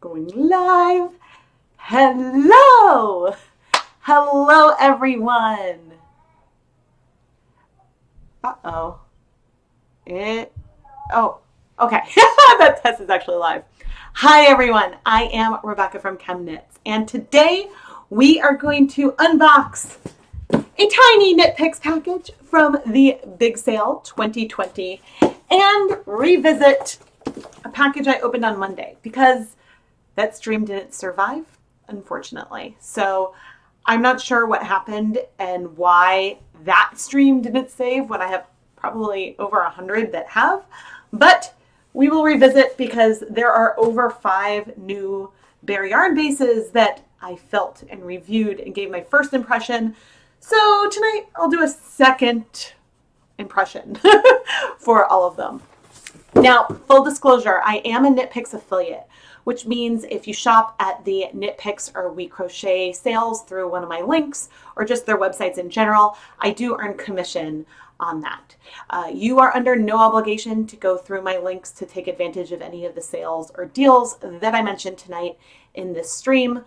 going live. Hello! Hello, everyone. Uh-oh. Oh, okay. That test is actually live. Hi, everyone. I am Rebecca from ChemKnits, and today we are going to unbox a tiny KnitPicks package from the Big Sale 2020 and revisit a package I opened on Monday because that stream didn't survive, unfortunately. So I'm not sure what happened and why that stream didn't save when I have probably over 100 that have, but we will revisit because there are over 5 new bare yarn bases that I felt and reviewed and gave my first impression. So tonight I'll do a second impression for all of them. Now, full disclosure, I am a KnitPicks affiliate, which means if you shop at the KnitPicks or We Crochet sales through one of my links or just their websites in general, I do earn commission on that. You are under no obligation to go through my links to take advantage of any of the sales or deals that I mentioned tonight in this stream.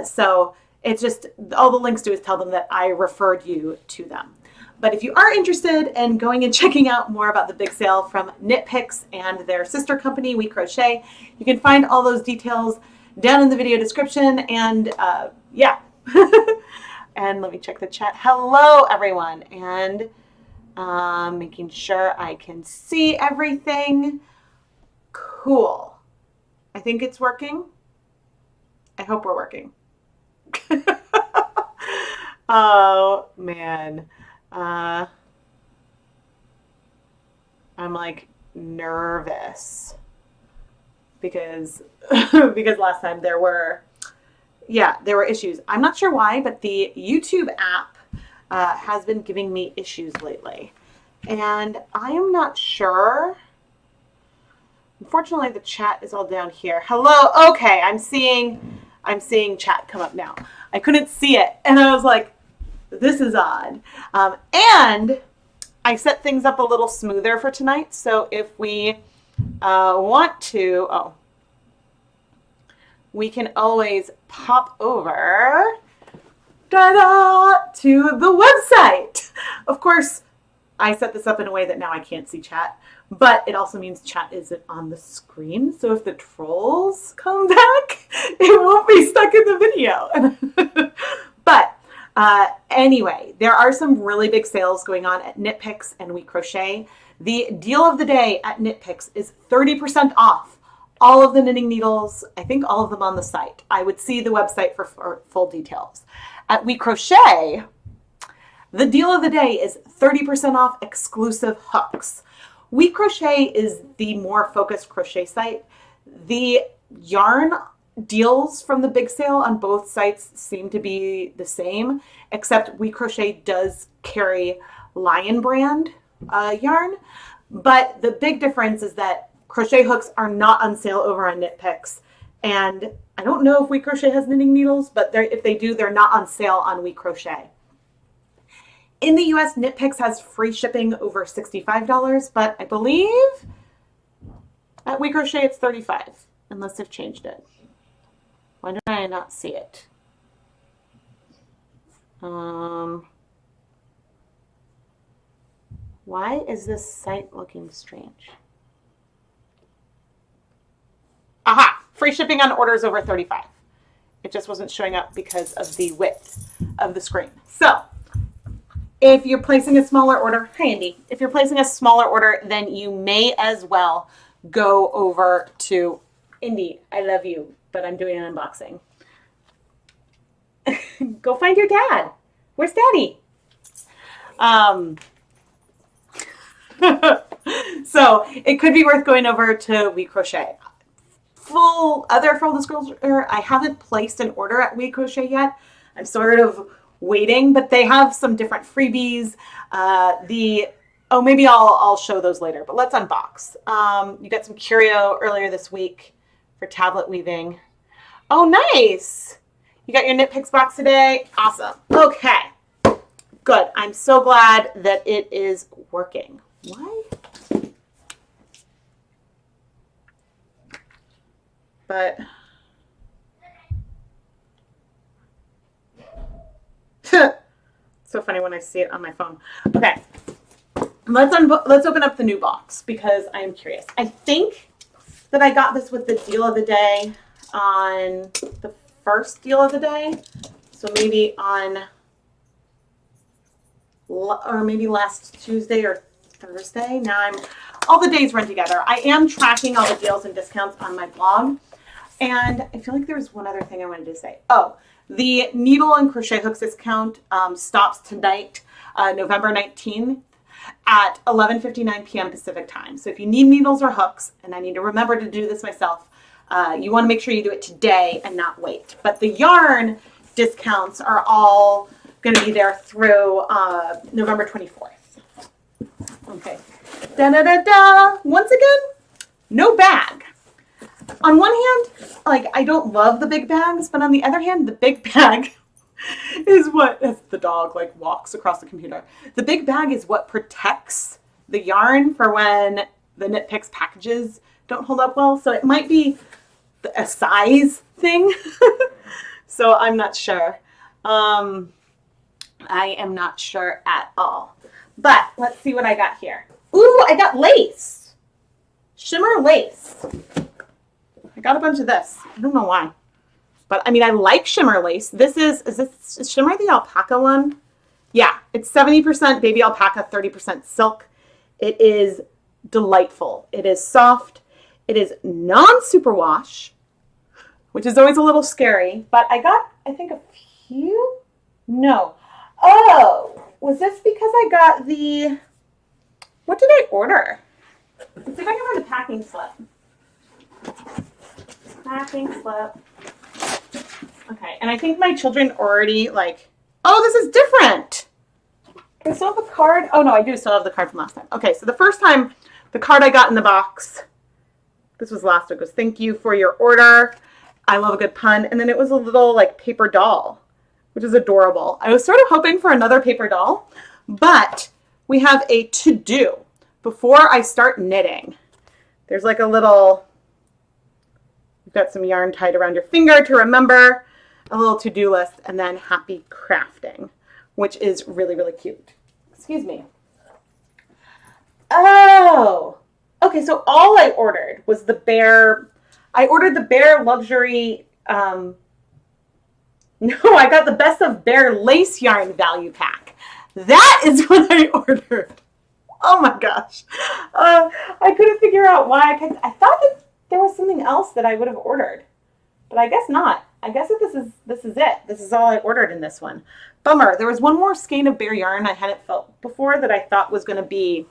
So it's just, all the links do is tell them that I referred you to them. But if you are interested in going and checking out more about the big sale from KnitPicks and their sister company, We Crochet, you can find all those details down in the video description. And yeah, and let me check the chat. Hello, everyone. And making sure I can see everything. Cool. I think it's working. I hope we're working. Oh, man. I'm like nervous because last time there were issues. I'm not sure why, but the YouTube app has been giving me issues lately, and I am not sure. Unfortunately, the chat is all down here. Hello. Okay, I'm seeing chat come up now. I couldn't see it, and I was like, this is odd. And I set things up a little smoother for tonight. So if we want to, we can always pop over to the website. Of course, I set this up in a way that now I can't see chat, but it also means chat isn't on the screen. So if the trolls come back, it won't be stuck in the video. But anyway, there are some really big sales going on at KnitPicks and We Crochet. The deal of the day at KnitPicks is 30% off all of the knitting needles. I think all of them on the site. I would see the website for full details. At We Crochet, the deal of the day is 30% off exclusive hooks. We Crochet is the more focused crochet site. The yarn deals from the big sale on both sites seem to be the same, except We Crochet does carry Lion brand yarn. But the big difference is that crochet hooks are not on sale over on KnitPicks. And I don't know if We Crochet has knitting needles, but if they do, they're not on sale on We Crochet. In the US, KnitPicks has free shipping over $65, but I believe at We Crochet it's $35, unless they've changed it. Why do I not see it? Why is this site looking strange? Aha! Free shipping on orders over 35. It just wasn't showing up because of the width of the screen. So, if you're placing a smaller order, hi Andy, if you're placing a smaller order, then you may as well go over to Indy. I love you, but I'm doing an unboxing. Go find your dad. Where's Daddy? So it could be worth going over to We Crochet. Full disclosure, I haven't placed an order at We Crochet yet. I'm sort of waiting, but they have some different freebies. Maybe I'll show those later, but let's unbox. You got some curio earlier this week for tablet weaving. Oh, nice. You got your KnitPicks box today. Awesome. Okay, good. I'm so glad that it is working. Why? But funny when I see it on my phone. Okay, let's open up the new box because I am curious. I think that I got this with the deal of the day on the first deal of the day. So maybe on, or maybe last Tuesday or Thursday. Now all the days run together. I am tracking all the deals and discounts on my blog. And I feel like there was one other thing I wanted to say. Oh, the needle and crochet hooks discount stops tonight, November 19th at 11:59 p.m. Pacific time. So if you need needles or hooks, and I need to remember to do this myself, you want to make sure you do it today and not wait. But the yarn discounts are all going to be there through November 24th. Okay. Da-da-da-da. Once again, no bag. On one hand, like, I don't love the big bags, but on the other hand, the big bag is what, as the dog like walks across the computer, the big bag is what protects the yarn for when the KnitPicks packages don't hold up well. So it might be a size thing. So I'm not sure. I am not sure at all. But let's see what I got here. Ooh, I got lace. Shimmer lace. I got a bunch of this. I don't know why. But I mean, I like shimmer lace. Is shimmer the alpaca one? Yeah, it's 70% baby alpaca, 30% silk. It is delightful. It is soft. It is non-superwash, which is always a little scary. But I got, I think, a few? No. Oh, was this because I got the, what did I order? Let's see if I can find the packing slip. Packing slip. Okay, and I think my children already like, oh, this is different. I still have the card. Oh no, I do still have the card from last time. Okay, so the first time, the card I got in the box, this was last week, was thank you for your order. I love a good pun. And then it was a little like paper doll, which is adorable. I was sort of hoping for another paper doll, but we have a to-do before I start knitting. There's like a little, you've got some yarn tied around your finger to remember, a little to-do list, and then happy crafting, which is really, really cute. Excuse me. Oh, okay, so all I ordered was the Bear, I ordered the Bear Luxury, no, I got the Best of Bear Lace Yarn Value Pack. That is what I ordered. Oh my gosh. I couldn't figure out why I thought that there was something else that I would have ordered, but I guess not. I guess that this is it. This is all I ordered in this one. Bummer. There was one more skein of Bear yarn I hadn't felt before that I thought was going to be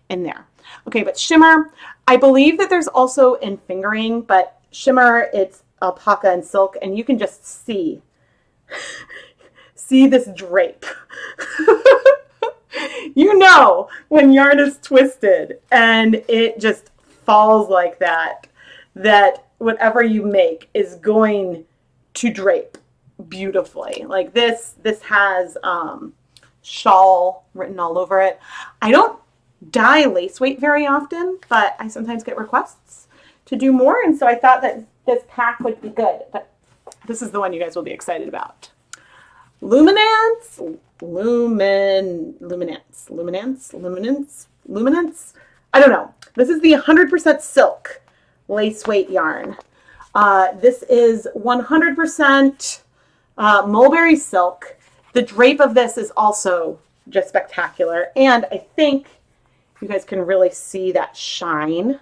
in there. Okay, but shimmer, I believe that there's also in fingering, but shimmer, it's alpaca and silk, and you can just see this drape. You know when yarn is twisted and it just falls like that, that whatever you make is going to drape beautifully. Like this has shawl written all over it. I don't dye lace weight very often, but I sometimes get requests to do more, and so I thought that this pack would be good. But this is the one you guys will be excited about. Luminance. I don't know. This is the 100% silk lace weight yarn. This is 100% mulberry silk. The drape of this is also just spectacular. And I think you guys can really see that shine.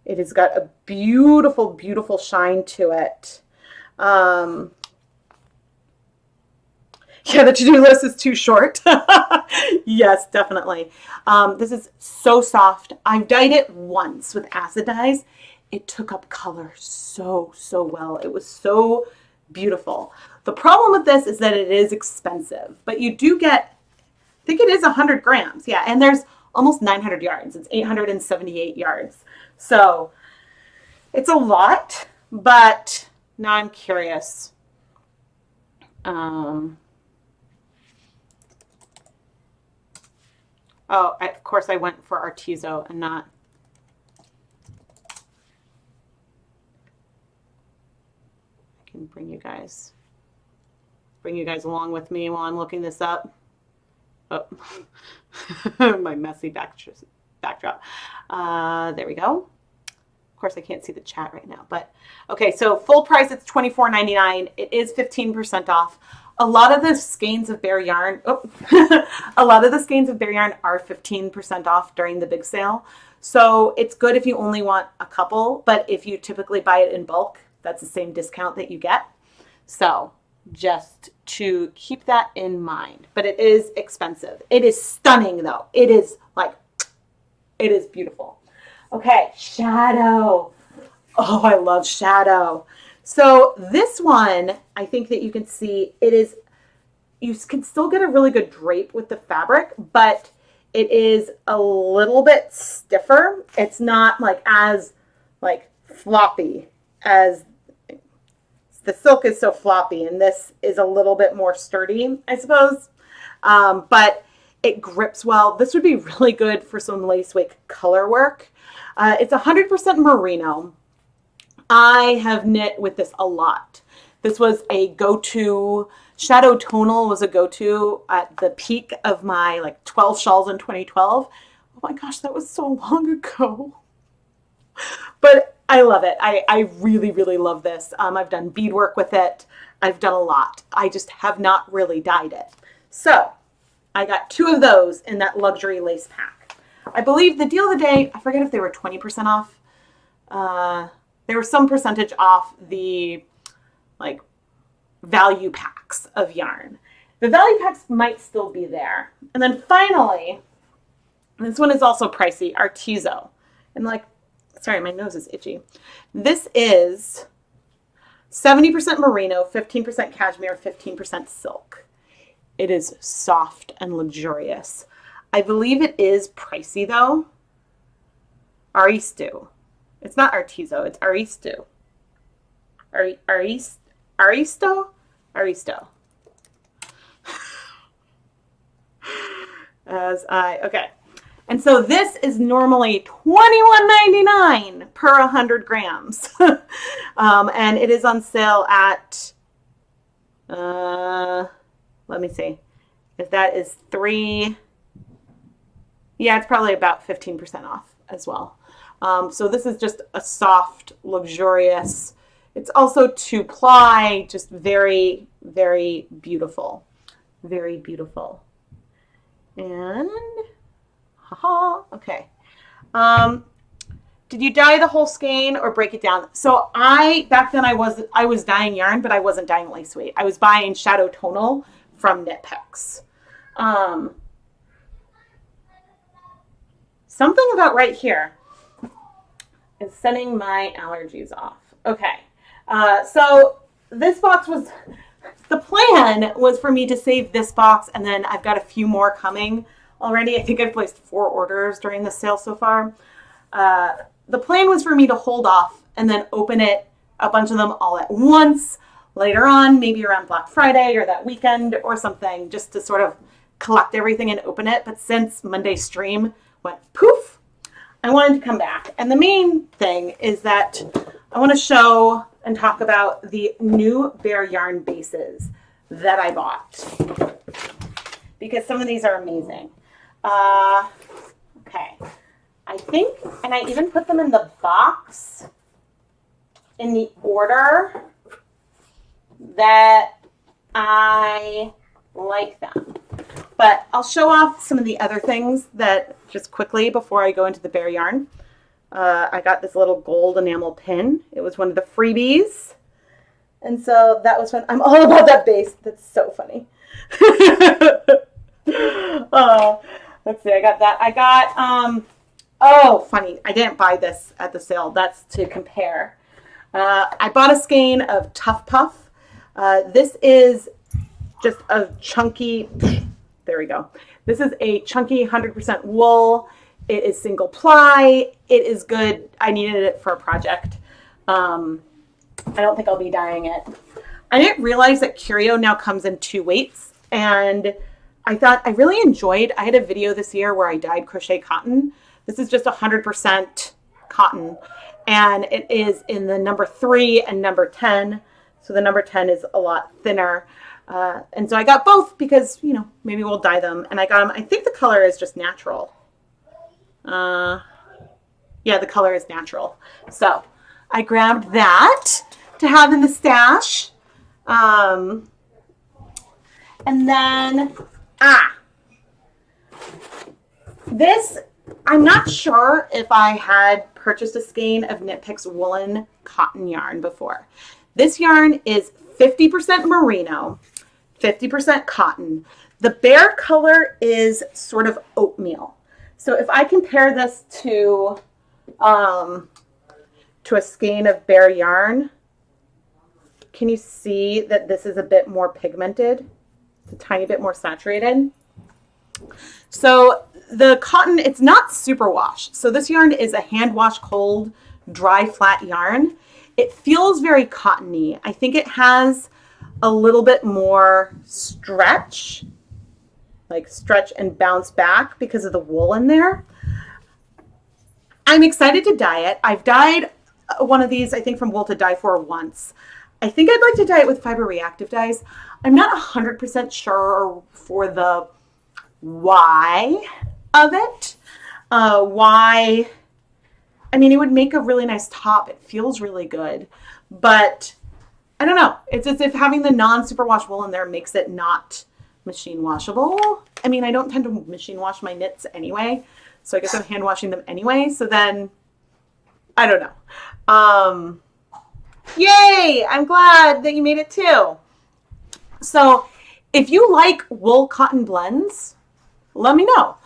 It has got a beautiful, beautiful shine to it. Yeah, the to-do list is too short. Yes, definitely. This is so soft. I've dyed it once with acid dyes. It took up color so well. It was so beautiful. The problem with this is that it is expensive, but you do get, I think it is 100 grams. Yeah, and there's almost 900 yards. It's 878 yards. So it's a lot, but now I'm curious. Oh, of course I went for Artiso and not. I can bring you guys along with me while I'm looking this up. Oh, my messy backdrop. There we go. Of course, I can't see the chat right now, but okay. So full price, it's $24.99. It is 15% off. A lot of the skeins of bare yarn, a lot of the skeins of bare yarn are 15% off during the big sale. So it's good if you only want a couple, but if you typically buy it in bulk, that's the same discount that you get. So just to keep that in mind, but it is expensive. It is stunning though. It is beautiful. Okay, shadow. Oh, I love shadow. So this one, I think that you can see it is, you can still get a really good drape with the fabric, but it is a little bit stiffer. It's not like as like floppy as the silk is so floppy, and this is a little bit more sturdy, I suppose. But it grips well. This would be really good for some lace wake color work. It's 100% merino. I have knit with this a lot. This was a go-to. Shadow tonal was a go-to at the peak of my like 12 shawls in 2012. Oh my gosh, that was so long ago. But I love it. I really, really love this. I've done beadwork with it. I've done a lot. I just have not really dyed it. So I got 2 of those in that luxury lace pack. I believe the deal of the day, I forget if they were 20% off. There was some percentage off the like value packs of yarn. The value packs might still be there. And then finally, this one is also pricey, Artizo. And like, sorry, my nose is itchy. This is 70% merino, 15% cashmere, 15% silk. It is soft and luxurious. I believe it is pricey though. Aristo. It's not Artizo, it's Aristo. Aristo? Aristo. Okay. And so this is normally $21.99 per 100 grams. And it is on sale at, let me see, if that is 3, yeah, it's probably about 15% off as well. So this is just a soft, luxurious, it's also 2-ply, just very, very beautiful. Very beautiful. And, haha, okay. Did you dye the whole skein or break it down? So back then I was dyeing yarn, but I wasn't dyeing lace weight. I was buying shadow tonal from KnitPicks. Something about right here is sending my allergies off. Okay. So this box was, the plan was for me to save this box, and then I've got a few more coming already. I think I've placed 4 orders during the sale so far. The plan was for me to hold off and then open it, a bunch of them all at once later on, maybe around Black Friday or that weekend or something, just to sort of collect everything and open it. But since Monday's stream went poof, I wanted to come back. And the main thing is that I want to show and talk about the new bare yarn bases that I bought, because some of these are amazing. Okay, I think, and I even put them in the box in the order that I like them. But I'll show off some of the other things that just quickly before I go into the bare yarn. I got this little gold enamel pin. It was one of the freebies. And so that was fun. I'm all about that base. That's so funny. Let's see. I got that. I got, oh, funny. I didn't buy this at the sale. That's to compare. I bought a skein of Tough Puff. This is just a chunky, there we go. This is a chunky 100% wool. It is single ply. It is good. I needed it for a project. I don't think I'll be dyeing it. I didn't realize that curio now comes in 2 weights. And I thought I really enjoyed, I had a video this year where I dyed crochet cotton. This is just 100% cotton. And it is in the number 3 and number 10. So the number 10 is a lot thinner. And so I got both because, you know, maybe we'll dye them. And I got them, I think the color is just natural. Yeah, the color is natural. So I grabbed that to have in the stash. And then, this, I'm not sure if I had purchased a skein of KnitPicks woolen cotton yarn before. This yarn is 50% merino, 50% cotton. The bare color is sort of oatmeal. So if I compare this to a skein of bare yarn, can you see that this is a bit more pigmented? It's a tiny bit more saturated. So the cotton, it's not superwash. So this yarn is a hand wash cold, dry, flat yarn. It feels very cottony. I think it has a little bit more stretch, like stretch and bounce back because of the wool in there. I'm excited to dye it. I've dyed one of these, I think from Wool to Dye For once. I think I'd like to dye it with fiber reactive dyes. I'm not 100% sure for the why of it. Why, I mean, it would make a really nice top. It feels really good, but I don't know. It's as if having the non-superwash wool in there makes it not machine washable. I mean, I don't tend to machine wash my knits anyway, so I guess I'm hand washing them anyway. So then, I don't know. Yay! I'm glad that you made it too. So if you like wool cotton blends, let me know.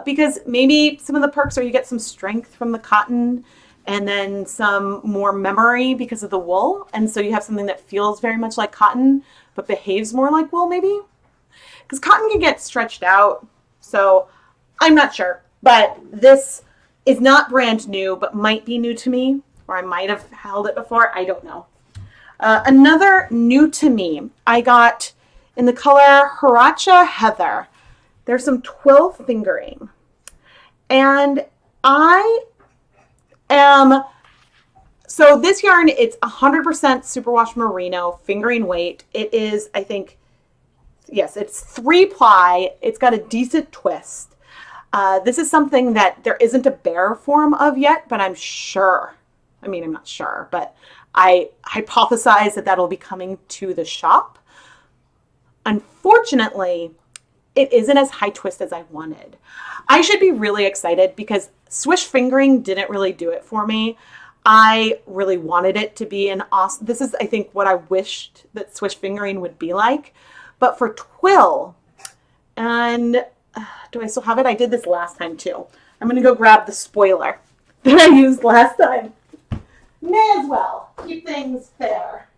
Because maybe some of the perks are you get some strength from the cotton and then some more memory because of the wool. And so you have something that feels very much like cotton, but behaves more like wool maybe. Because cotton can get stretched out. So I'm not sure. But this is not brand new, but might be new to me. Or I might have held it before. I don't know. Another new to me, I got in the color Huaracha Heather. There's some twill fingering. And I am, so this yarn, it's 100% superwash merino, fingering weight. It is, I think, yes, it's 3-ply. It's got a decent twist. This is something that there isn't a bare form of yet, but I'm sure. I mean, I'm not sure, but I hypothesize that that'll be coming to the shop. Unfortunately, it isn't as high twist as I wanted. I should be really excited because swish fingering didn't really do it for me. I really wanted it to be an awesome, this is, I think, what I wished that swish fingering would be like. But for twill, and do I still have it? I did this last time too. I'm going to go grab the spoiler that I used last time. May as well keep things fair.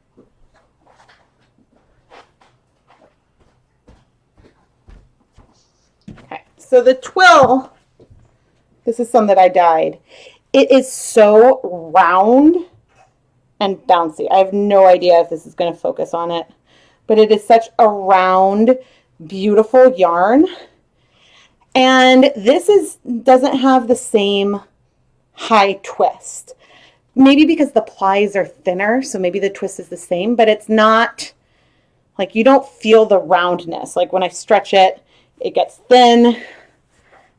Okay, so the twill, this is some that I dyed. It is so round and bouncy. I have no idea if this is going to focus on it, but it is such a round, beautiful yarn. And this doesn't have the same high twist. Maybe because the plies are thinner, so maybe the twist is the same, but it's not, like, you don't feel the roundness. Like when I stretch it, it gets thin.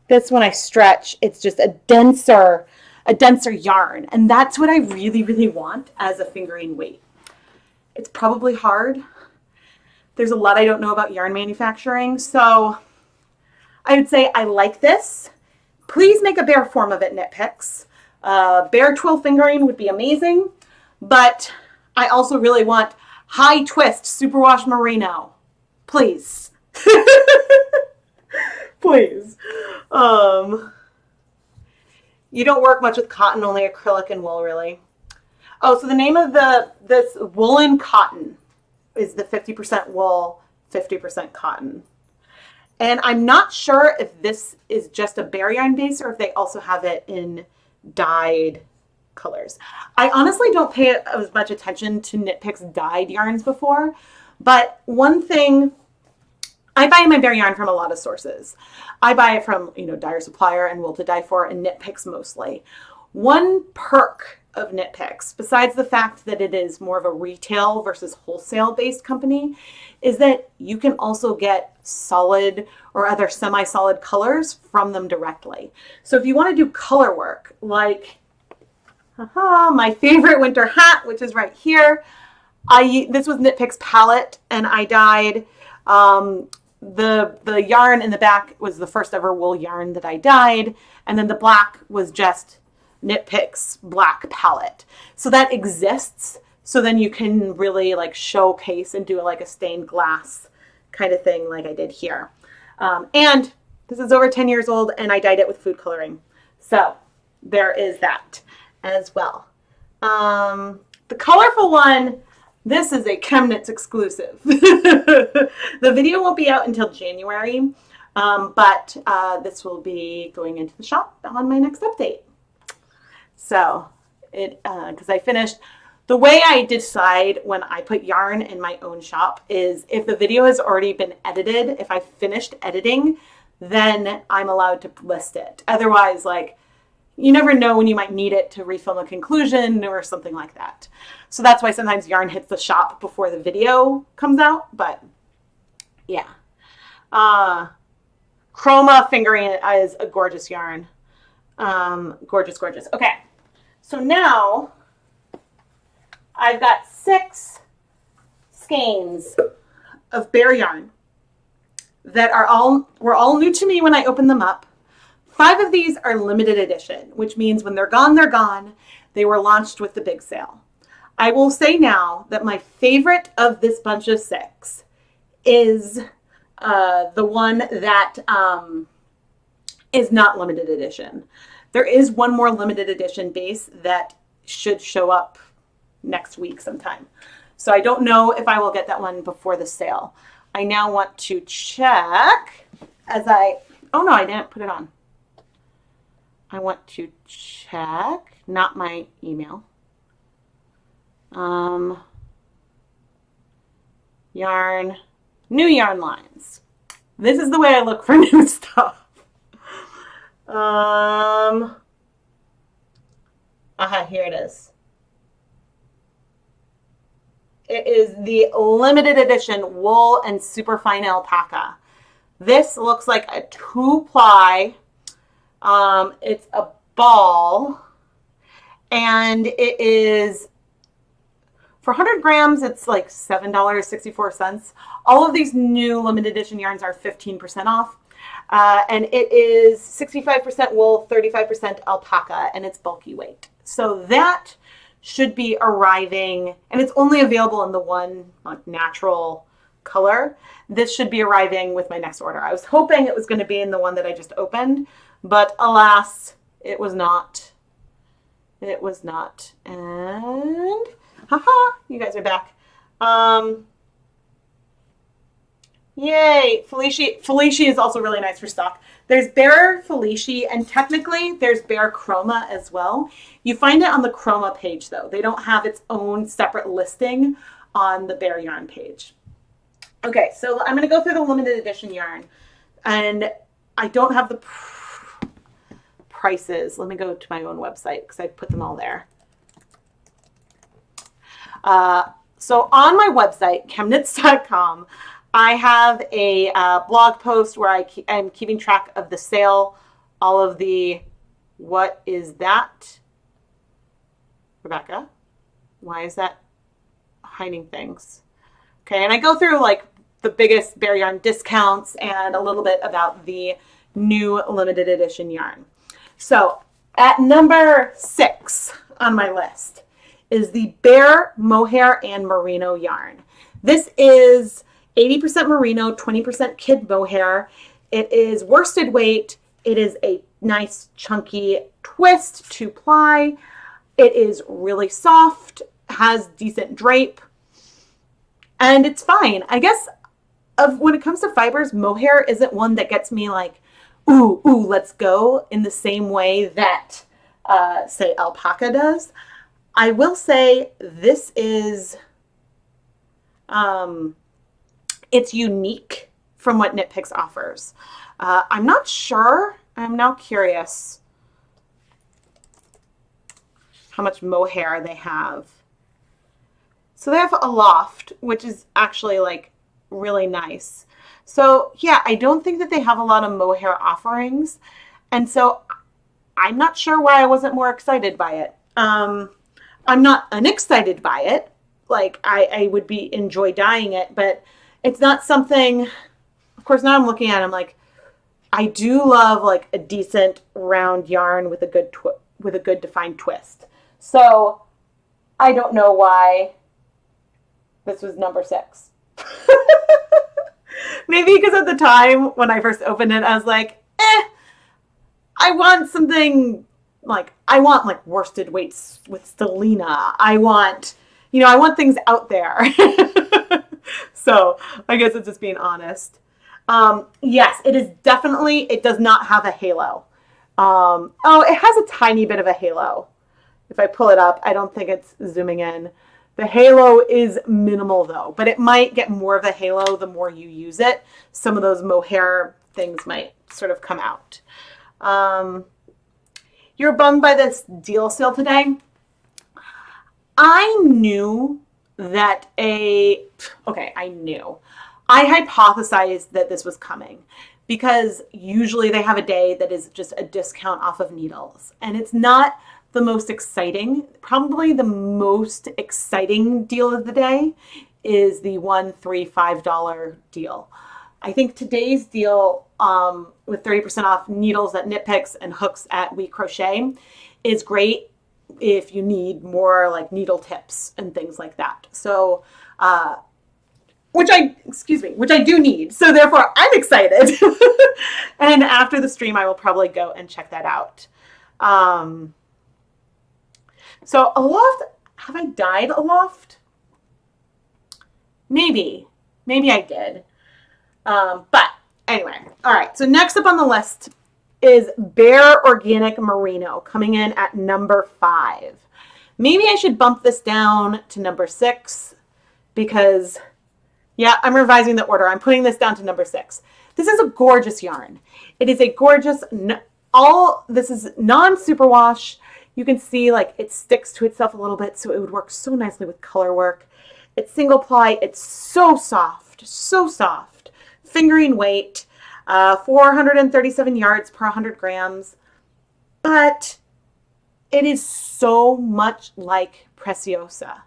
This, when I stretch, it's just a denser yarn. And that's what I really, really want as a fingering weight. It's probably hard. There's a lot I don't know about yarn manufacturing, so I would say I like this. Please make a bare form of it, KnitPicks. Bare twill fingering would be amazing, but I also really want high twist superwash merino. Please. Please. You don't work much with cotton, only acrylic and wool, really. Oh, so the name of this woolen cotton is the 50% wool, 50% cotton. And I'm not sure if this is just a bare yarn base or if they also have it in dyed colors. I honestly don't pay as much attention to KnitPicks dyed yarns before, but one thing, I buy my bare yarn from a lot of sources. I buy it from, Dyer Supplier and Wool to Dye For and KnitPicks mostly. One perk of KnitPicks, besides the fact that it is more of a retail versus wholesale based company, is that you can also get solid or other semi-solid colors from them directly. So if you want to do color work, like my favorite winter hat, which is right here, this was KnitPicks palette, and I dyed the yarn in the back was the first ever wool yarn that I dyed, and then the black was just KnitPicks black palette. So that exists. So then you can really like showcase and do like a stained glass kind of thing like I did here. And this is over 10 years old, and I dyed it with food coloring. So there is that as well. The colorful one, this is a ChemKnits exclusive. The video won't be out until January, but this will be going into the shop on my next update. So because I finished, the way I decide when I put yarn in my own shop is if the video has already been edited, if I finished editing, then I'm allowed to list it. Otherwise, like, you never know when you might need it to refilm a conclusion or something like that. So that's why sometimes yarn hits the shop before the video comes out. But yeah. Chroma fingering is a gorgeous yarn. Gorgeous, gorgeous. Okay. So now I've got 6 skeins of bare yarn that were all new to me when I opened them up. 5 of these are limited edition, which means when they're gone, they're gone. They were launched with the big sale. I will say now that my favorite of this bunch of 6 is the one that is not limited edition. There is one more limited edition base that should show up next week sometime. So I don't know if I will get that one before the sale. I now want to check oh no, I didn't put it on. I want to check, not my email. Yarn, new yarn lines. This is the way I look for new stuff. Here it is. It is the limited edition wool and superfine alpaca. This looks like a 2-ply. It's a ball, and it is, for 100 grams, it's like $7.64. All of these new limited edition yarns are 15% off. And it is 65% wool, 35% alpaca, and it's bulky weight. So that should be arriving, and it's only available in the one like natural color. This should be arriving with my next order. I was hoping it was going to be in the one that I just opened, but alas, it was not. It was not. And haha, you guys are back. Yay, Felici is also really nice for stock. There's bare Felici, and technically there's bare Chroma as well. You find it on the Chroma page though. They don't have its own separate listing on the bare yarn page. Okay, so I'm going to go through the limited edition yarn, and I don't have the prices. Let me go to my own website because I put them all there. So on my website, ChemKnits.com, I have a blog post where I'm keeping track of the sale, all of the, what is that? Rebecca, why is that hiding things? Okay, and I go through like the biggest bare yarn discounts and a little bit about the new limited edition yarn. So at number 6 on my list is the bare Mohair and Merino yarn. This is 80% Merino, 20% kid mohair. It is worsted weight. It is a nice chunky twist 2-ply. It is really soft, has decent drape, and it's fine. I guess when it comes to fibers, mohair isn't one that gets me like, ooh, let's go in the same way that, say, alpaca does. I will say this is, it's unique from what KnitPicks offers. I'm not sure. I'm now curious how much mohair they have. So they have a loft, which is actually like really nice. So yeah, I don't think that they have a lot of mohair offerings. And so I'm not sure why I wasn't more excited by it. I'm not unexcited by it. Like I would enjoy dyeing it, but it's not something, of course now I'm looking at it, I'm like, I do love like a decent round yarn with a good defined twist. So I don't know why this was number 6. Maybe because at the time when I first opened it, I was like, I want something like, I want like worsted weights with stellina. I want things out there. So I guess it's just being honest. Yes, it is definitely, it does not have a halo. Oh, it has a tiny bit of a halo. If I pull it up, I don't think it's zooming in. The halo is minimal though, but it might get more of a halo the more you use it. Some of those mohair things might sort of come out. You're bummed by this deal sale today? I knew that I hypothesized that this was coming because usually they have a day that is just a discount off of needles, and it's not the most exciting. Probably the most exciting deal of the day is the $1-3-5 deal. I think today's deal with 30% off needles at KnitPicks and hooks at We Crochet is great if you need more like needle tips and things like that. So, which I do need. So therefore I'm excited. And after the stream, I will probably go and check that out. So a loft, have I dyed a loft? Maybe I did. But anyway, all right. So next up on the list is Bare Organic Merino coming in at number 5. Maybe I should bump this down to number 6 because, yeah, I'm revising the order. I'm putting this down to number 6. This is a gorgeous yarn. It is a gorgeous, this is non-superwash. You can see like it sticks to itself a little bit, so it would work so nicely with color work. It's single ply. It's so soft, so soft. Fingering weight, 437 yards per 100 grams. But it is so much like Preciosa,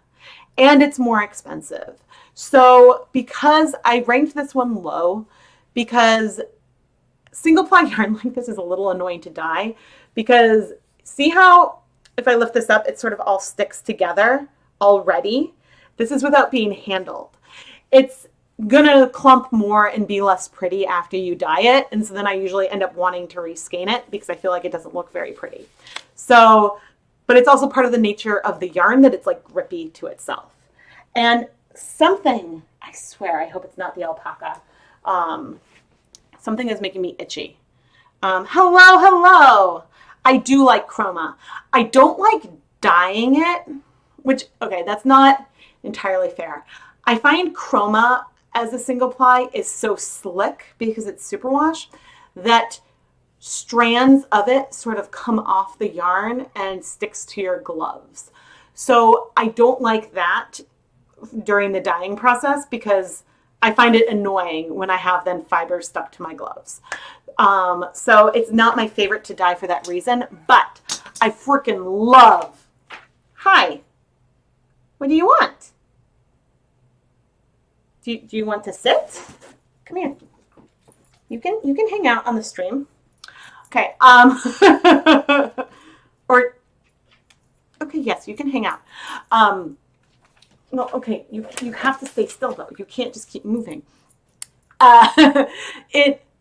and it's more expensive. So because I ranked this one low, because single ply yarn like this is a little annoying to dye, because see how if I lift this up, it sort of all sticks together already. This is without being handled. It's gonna clump more and be less pretty after you dye it. And so then I usually end up wanting to reskein it because I feel like it doesn't look very pretty. So, but it's also part of the nature of the yarn that it's like grippy to itself. And something, I swear, I hope it's not the alpaca. Something is making me itchy. Hello. I do like chroma. I don't like dyeing it, which, okay, that's not entirely fair. I find chroma as a single ply is so slick because it's superwash that strands of it sort of come off the yarn and sticks to your gloves. So I don't like that during the dyeing process because I find it annoying when I have then fibers stuck to my gloves. So it's not my favorite to dye for that reason, but I freaking love. Hi, what do you want? Do you want to sit? Come here. You can hang out on the stream. Okay. Or okay, yes, you can hang out. No, okay, you have to stay still though. You can't just keep moving.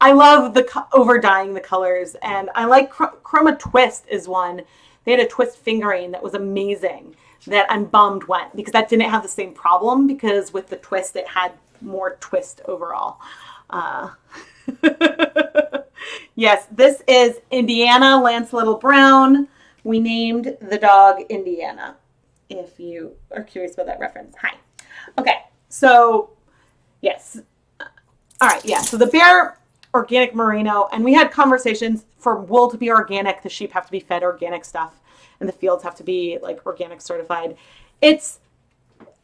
I love the over dyeing the colors, and I like Chroma Twist is one. They had a twist fingering that was amazing that I'm bummed went because that didn't have the same problem because with the twist it had more twist overall. Yes, this is Indiana Lance Little Brown. We named the dog Indiana, if you are curious about that reference. Hi. Okay, so yes. All right, yeah, so the Bare Organic Merino, and we had conversations for wool to be organic, the sheep have to be fed organic stuff. and the fields have to be like organic certified. It's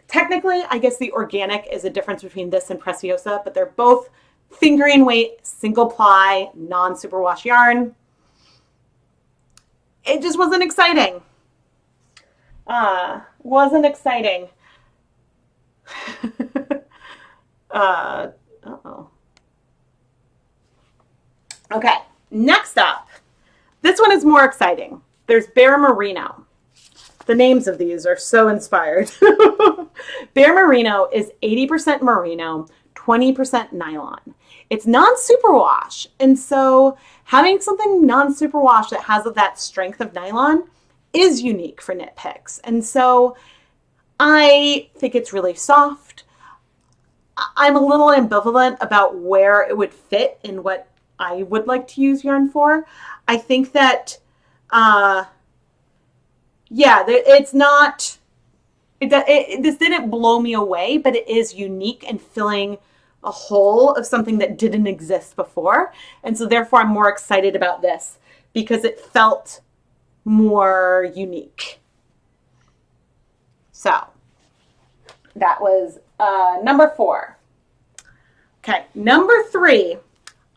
technically, I guess the organic is a difference between this and Preciosa, but they're both fingering weight, single ply, non-superwash yarn. It just wasn't exciting. Wasn't exciting. Uh-oh. Okay, next up. This one is more exciting. There's Bare Merino. The names of these are so inspired. Bare Merino is 80% merino, 20% nylon. It's non-superwash. And so having something non-superwash that has that strength of nylon is unique for KnitPicks. And so I think it's really soft. I'm a little ambivalent about where it would fit in what I would like to use yarn for. I think that, yeah, it's not, this didn't blow me away, but it is unique and filling a hole of something that didn't exist before. And so therefore I'm more excited about this because it felt more unique. So that was number 4. Okay, number 3.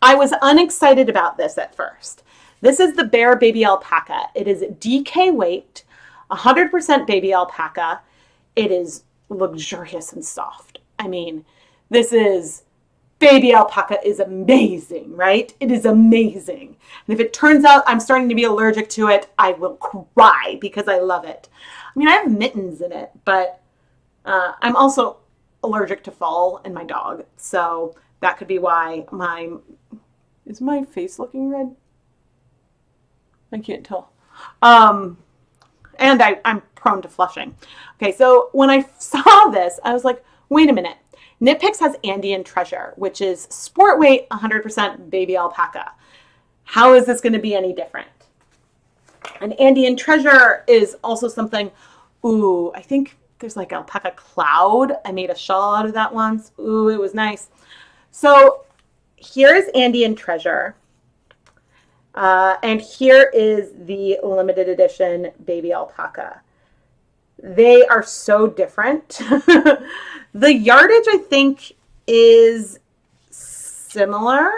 I was unexcited about this at first. This is the Bare Baby Alpaca. It is DK weight, 100% baby alpaca. It is luxurious and soft. I mean, this is, baby alpaca is amazing, right? It is amazing. And if it turns out I'm starting to be allergic to it, I will cry because I love it. I mean, I have mittens in it, but I'm also allergic to fall and my dog. So that could be why is my face looking red? I can't tell. And I'm prone to flushing. Okay, so when I saw this, I was like, wait a minute. KnitPicks has Andean Treasure, which is sport weight, 100% baby alpaca. How is this going to be any different? And Andean Treasure is also something, ooh, I think there's like alpaca cloud. I made a shawl out of that once. Ooh, it was nice. So here's Andean Treasure. And here is the limited edition baby alpaca. They are so different. The yardage, I think, is similar.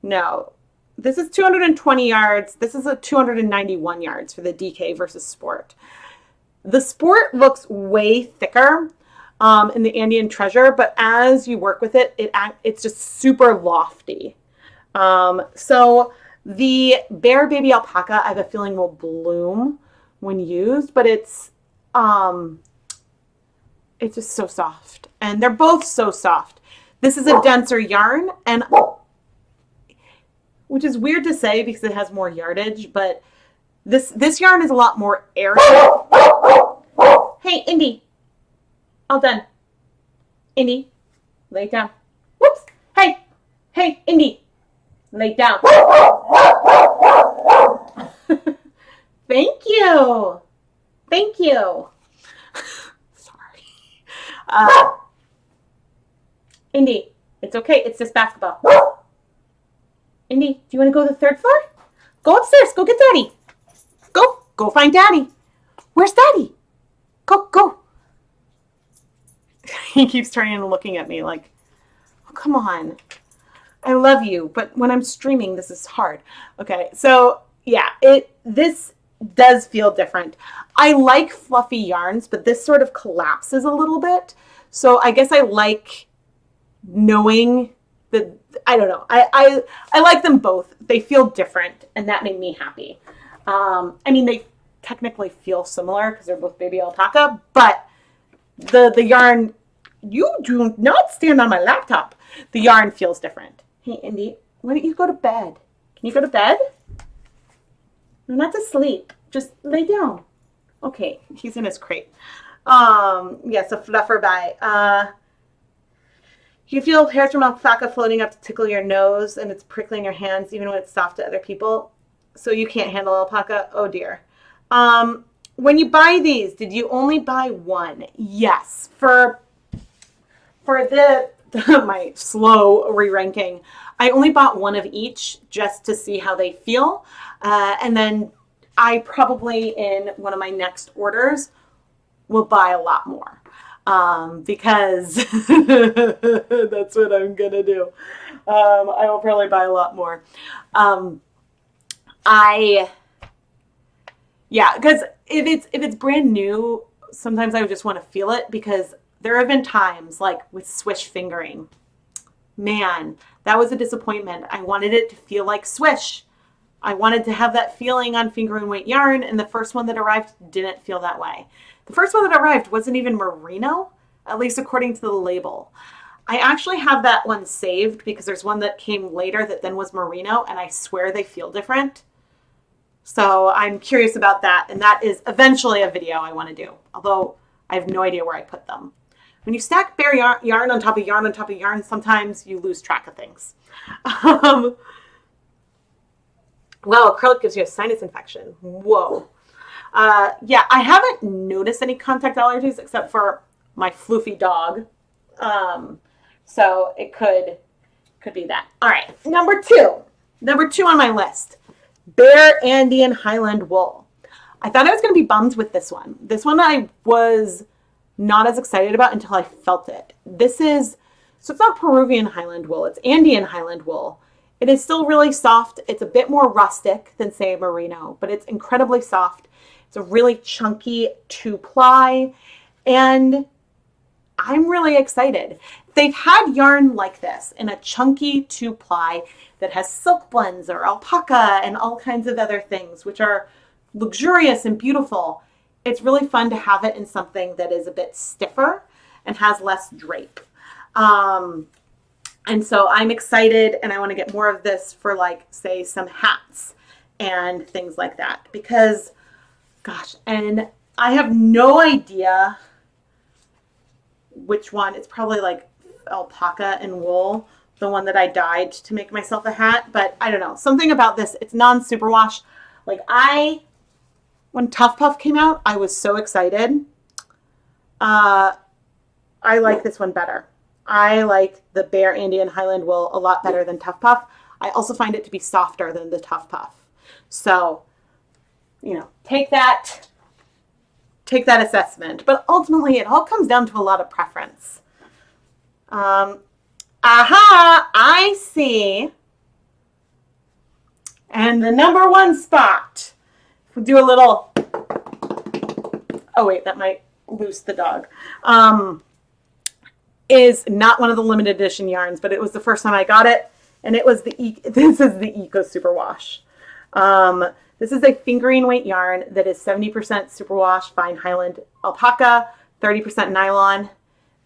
No, this is 220 yards. This is a 291 yards for the DK versus Sport. The Sport looks way thicker in the Andean Treasure, but as you work with it, it's just super lofty. So the Bare Baby Alpaca, I have a feeling will bloom when used, but it's just so soft, and they're both so soft. This is a denser yarn, and which is weird to say because it has more yardage, but this yarn is a lot more airy. Hey, Indy, all done. Indy, lay down. Whoops. Hey, Indy, lay down. Thank you. Indy, it's okay. It's just basketball. Indy, do you want to go to the 3rd floor? Go upstairs. Go get Daddy. Go find Daddy. Where's Daddy? Go. He keeps turning and looking at me like, oh, come on. I love you, but when I'm streaming, this is hard. Okay, so yeah, this does feel different. I like fluffy yarns, but this sort of collapses a little bit. So I guess I like knowing that, I don't know. I like them both. They feel different, and that made me happy. I mean, they technically feel similar because they're both baby alpaca, but the yarn, you do not stand on my laptop. The yarn feels different. Hey, Indy, why don't you go to bed? Can you go to bed? No, not to sleep. Just lay down. Okay, he's in his crate. Yes, a fluffer by. You feel hairs from alpaca floating up to tickle your nose, and it's prickling your hands even when it's soft to other people. So you can't handle alpaca? Oh dear. When you buy these, did you only buy one? Yes. For my slow re-ranking, I only bought one of each just to see how they feel. And then I probably in one of my next orders will buy a lot more because that's what I'm gonna do. I will probably buy a lot more. Yeah, because if it's brand new, sometimes I just want to feel it, because there have been times like with swish fingering. Man, that was a disappointment. I wanted it to feel like swish. I wanted to have that feeling on finger and weight yarn, and the first one that arrived didn't feel that way. The first one that arrived wasn't even Merino, at least according to the label. I actually have that one saved because there's one that came later that then was Merino, and I swear they feel different. So I'm curious about that, and that is eventually a video I want to do, although I have no idea where I put them. When you stack bare yarn on top of yarn on top of yarn, sometimes you lose track of things. Well, acrylic gives you a sinus infection. Whoa. Yeah, I haven't noticed any contact allergies except for my floofy dog. So it could be that. All right, number two on my list, bare Andean Highland wool. I thought I was going to be bummed with this one. This one I was not as excited about until I felt it. So it's not Peruvian Highland wool, it's Andean Highland wool. It is still really soft. It's a bit more rustic than, say, Merino, but it's incredibly soft. It's a really chunky 2-ply, and I'm really excited. They've had yarn like this in a chunky 2-ply that has silk blends or alpaca and all kinds of other things, which are luxurious and beautiful. It's really fun to have it in something that is a bit stiffer and has less drape. And so I'm excited, and I want to get more of this for, like, say, some hats and things like that, because, gosh, and I have no idea which one. It's probably like alpaca and wool, the one that I dyed to make myself a hat, but I don't know. Something about this, it's non-superwash. Like, when Tough Puff came out, I was so excited. I like this one better. I like the bare Andean Highland wool a lot better than Tough Puff. I also find it to be softer than the Tough Puff. So, you know, take that assessment. But ultimately, it all comes down to a lot of preference. I see. And the number one spot. If we do a little, oh wait, that might loose the dog. Is not one of the limited edition yarns, but it was the first time I got it, and it was this is the Eco Superwash. This is a fingering weight yarn that is 70% superwash fine Highland alpaca, 30% nylon.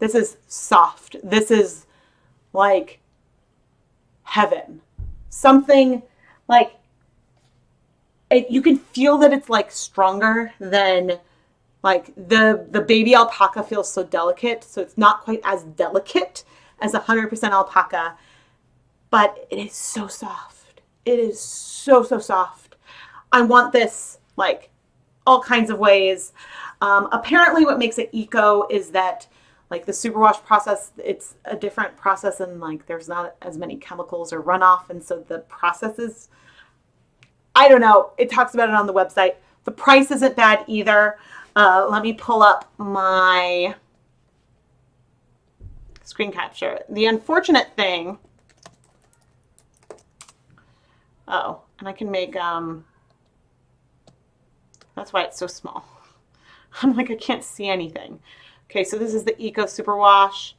This is soft. This is like heaven. Something like you can feel that it's like stronger than, like, the baby alpaca feels so delicate, so it's not quite as delicate as 100% alpaca, but it is so soft. It is so soft. I want this, like, all kinds of ways. Apparently what makes it eco is that, like, the superwash process, it's a different process, and, like, there's not as many chemicals or runoff, and so the process is, I don't know. It talks about it on the website. The price isn't bad either. Let me pull up my screen capture. The unfortunate thing, oh, and I can make, that's why it's so small. I'm like, I can't see anything. Okay, so this is the Eco Superwash.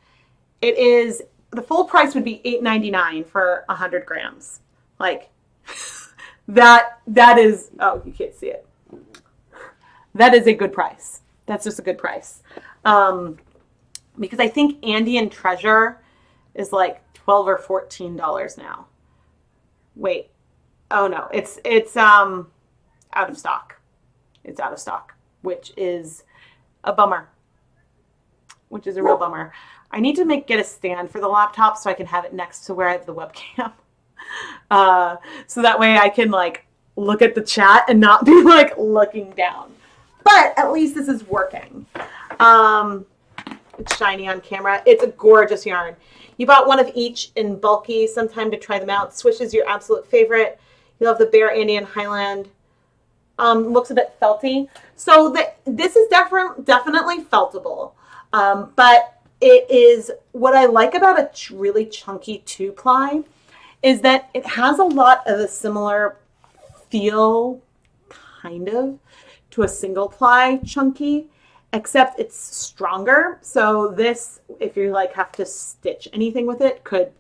It is, the full price would be $8.99 for 100 grams. Like, that is, oh, you can't see it. That is a good price. That's just a good price. Because I think Andean Treasure is like $12 or $14 now. Wait. Oh no, it's out of stock. It's out of stock, which is a bummer. Which is a real bummer. I need to get a stand for the laptop so I can have it next to where I have the webcam. So that way I can, like, look at the chat and not be, like, looking down. But at least this is working. It's shiny on camera. It's a gorgeous yarn. You bought one of each in bulky sometime to try them out. Swish is your absolute favorite. You love the bare Andean Highland. looks a bit felty. So this is definitely feltable. But it is, what I like about a really chunky 2-ply is that it has a lot of a similar feel, kind of, to a single ply chunky, except it's stronger. So this, if you like have to stitch anything with it, could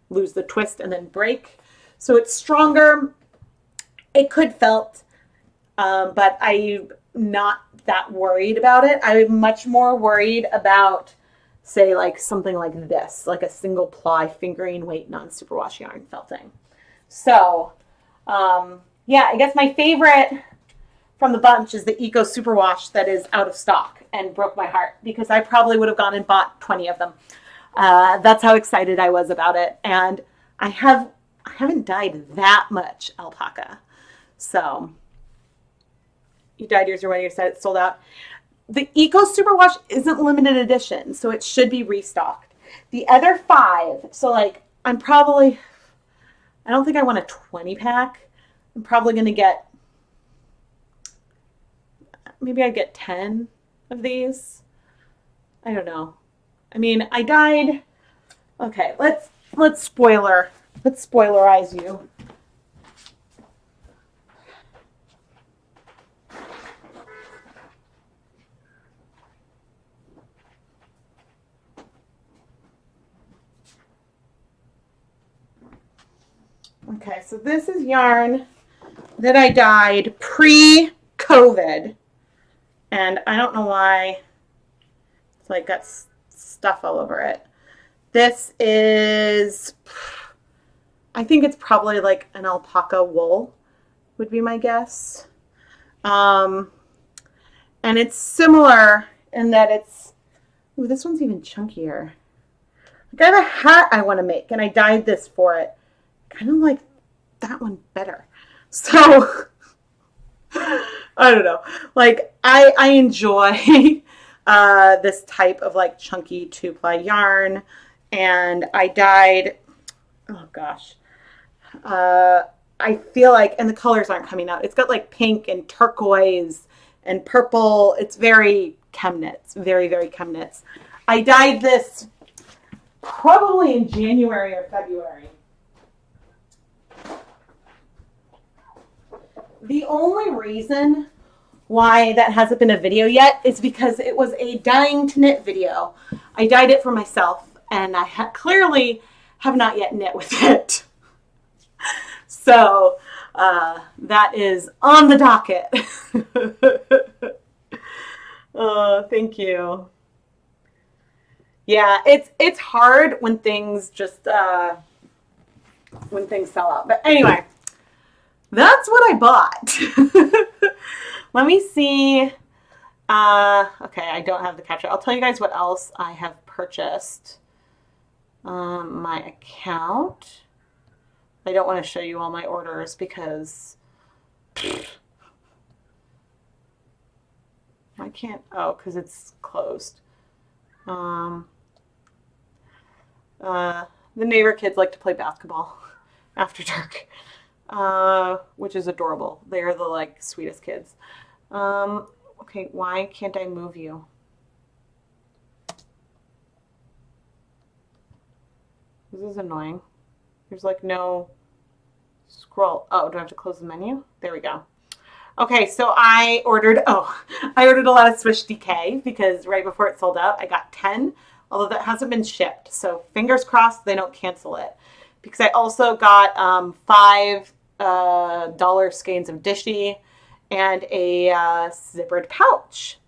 lose the twist and then break. So it's stronger. It could felt, but I'm not that worried about it. I'm much more worried about, say, like something like this, like a single ply fingering weight non-superwash yarn felting. So yeah, I guess my favorite from the bunch is the Eco Superwash that is out of stock and broke my heart because I probably would have gone and bought 20 of them. That's how excited I was about it. And I haven't dyed that much alpaca. So you dyed yours or when you said it's sold out. The Eco Superwash isn't limited edition, so it should be restocked. The other 5, so like I don't think I want a 20 pack. I'm probably going to get, maybe I'd get 10 of these. I don't know. I mean, I dyed, okay, let's spoilerize you. Okay, so this is yarn that I dyed pre-COVID, and I don't know why it's like got stuff all over it. This is, I think it's probably like an alpaca wool would be my guess. And it's similar in that it's, ooh, this one's even chunkier. Like I have a hat I want to make, and I dyed this for it. Kind of like that one better. So I don't know. Like I enjoy this type of like chunky 2-ply yarn, and I dyed, oh gosh, I feel like, and the colors aren't coming out. It's got like pink and turquoise and purple. It's very ChemKnits, very, very ChemKnits. I dyed this probably in January or February. The only reason why that hasn't been a video yet is because it was a dyeing to knit video. I dyed it for myself, and I clearly have not yet knit with it. So that is on the docket. Oh, thank you. Yeah, it's hard when things just when things sell out. But anyway, that's what I bought. Let me see. Okay, I don't have the capture. I'll tell you guys what else I have purchased. My account. I don't want to show you all my orders because I can't. Oh, because it's closed. The neighbor kids like to play basketball after dark, which is adorable. They are the like sweetest kids. Okay, why can't I move you? This is annoying. There's like no scroll. Oh, do I have to close the menu? There we go. Okay, so I ordered a lot of Swish DK because right before it sold out, I got 10, although that hasn't been shipped. So fingers crossed they don't cancel it. Because I also got $5 skeins of Dishy and a zippered pouch.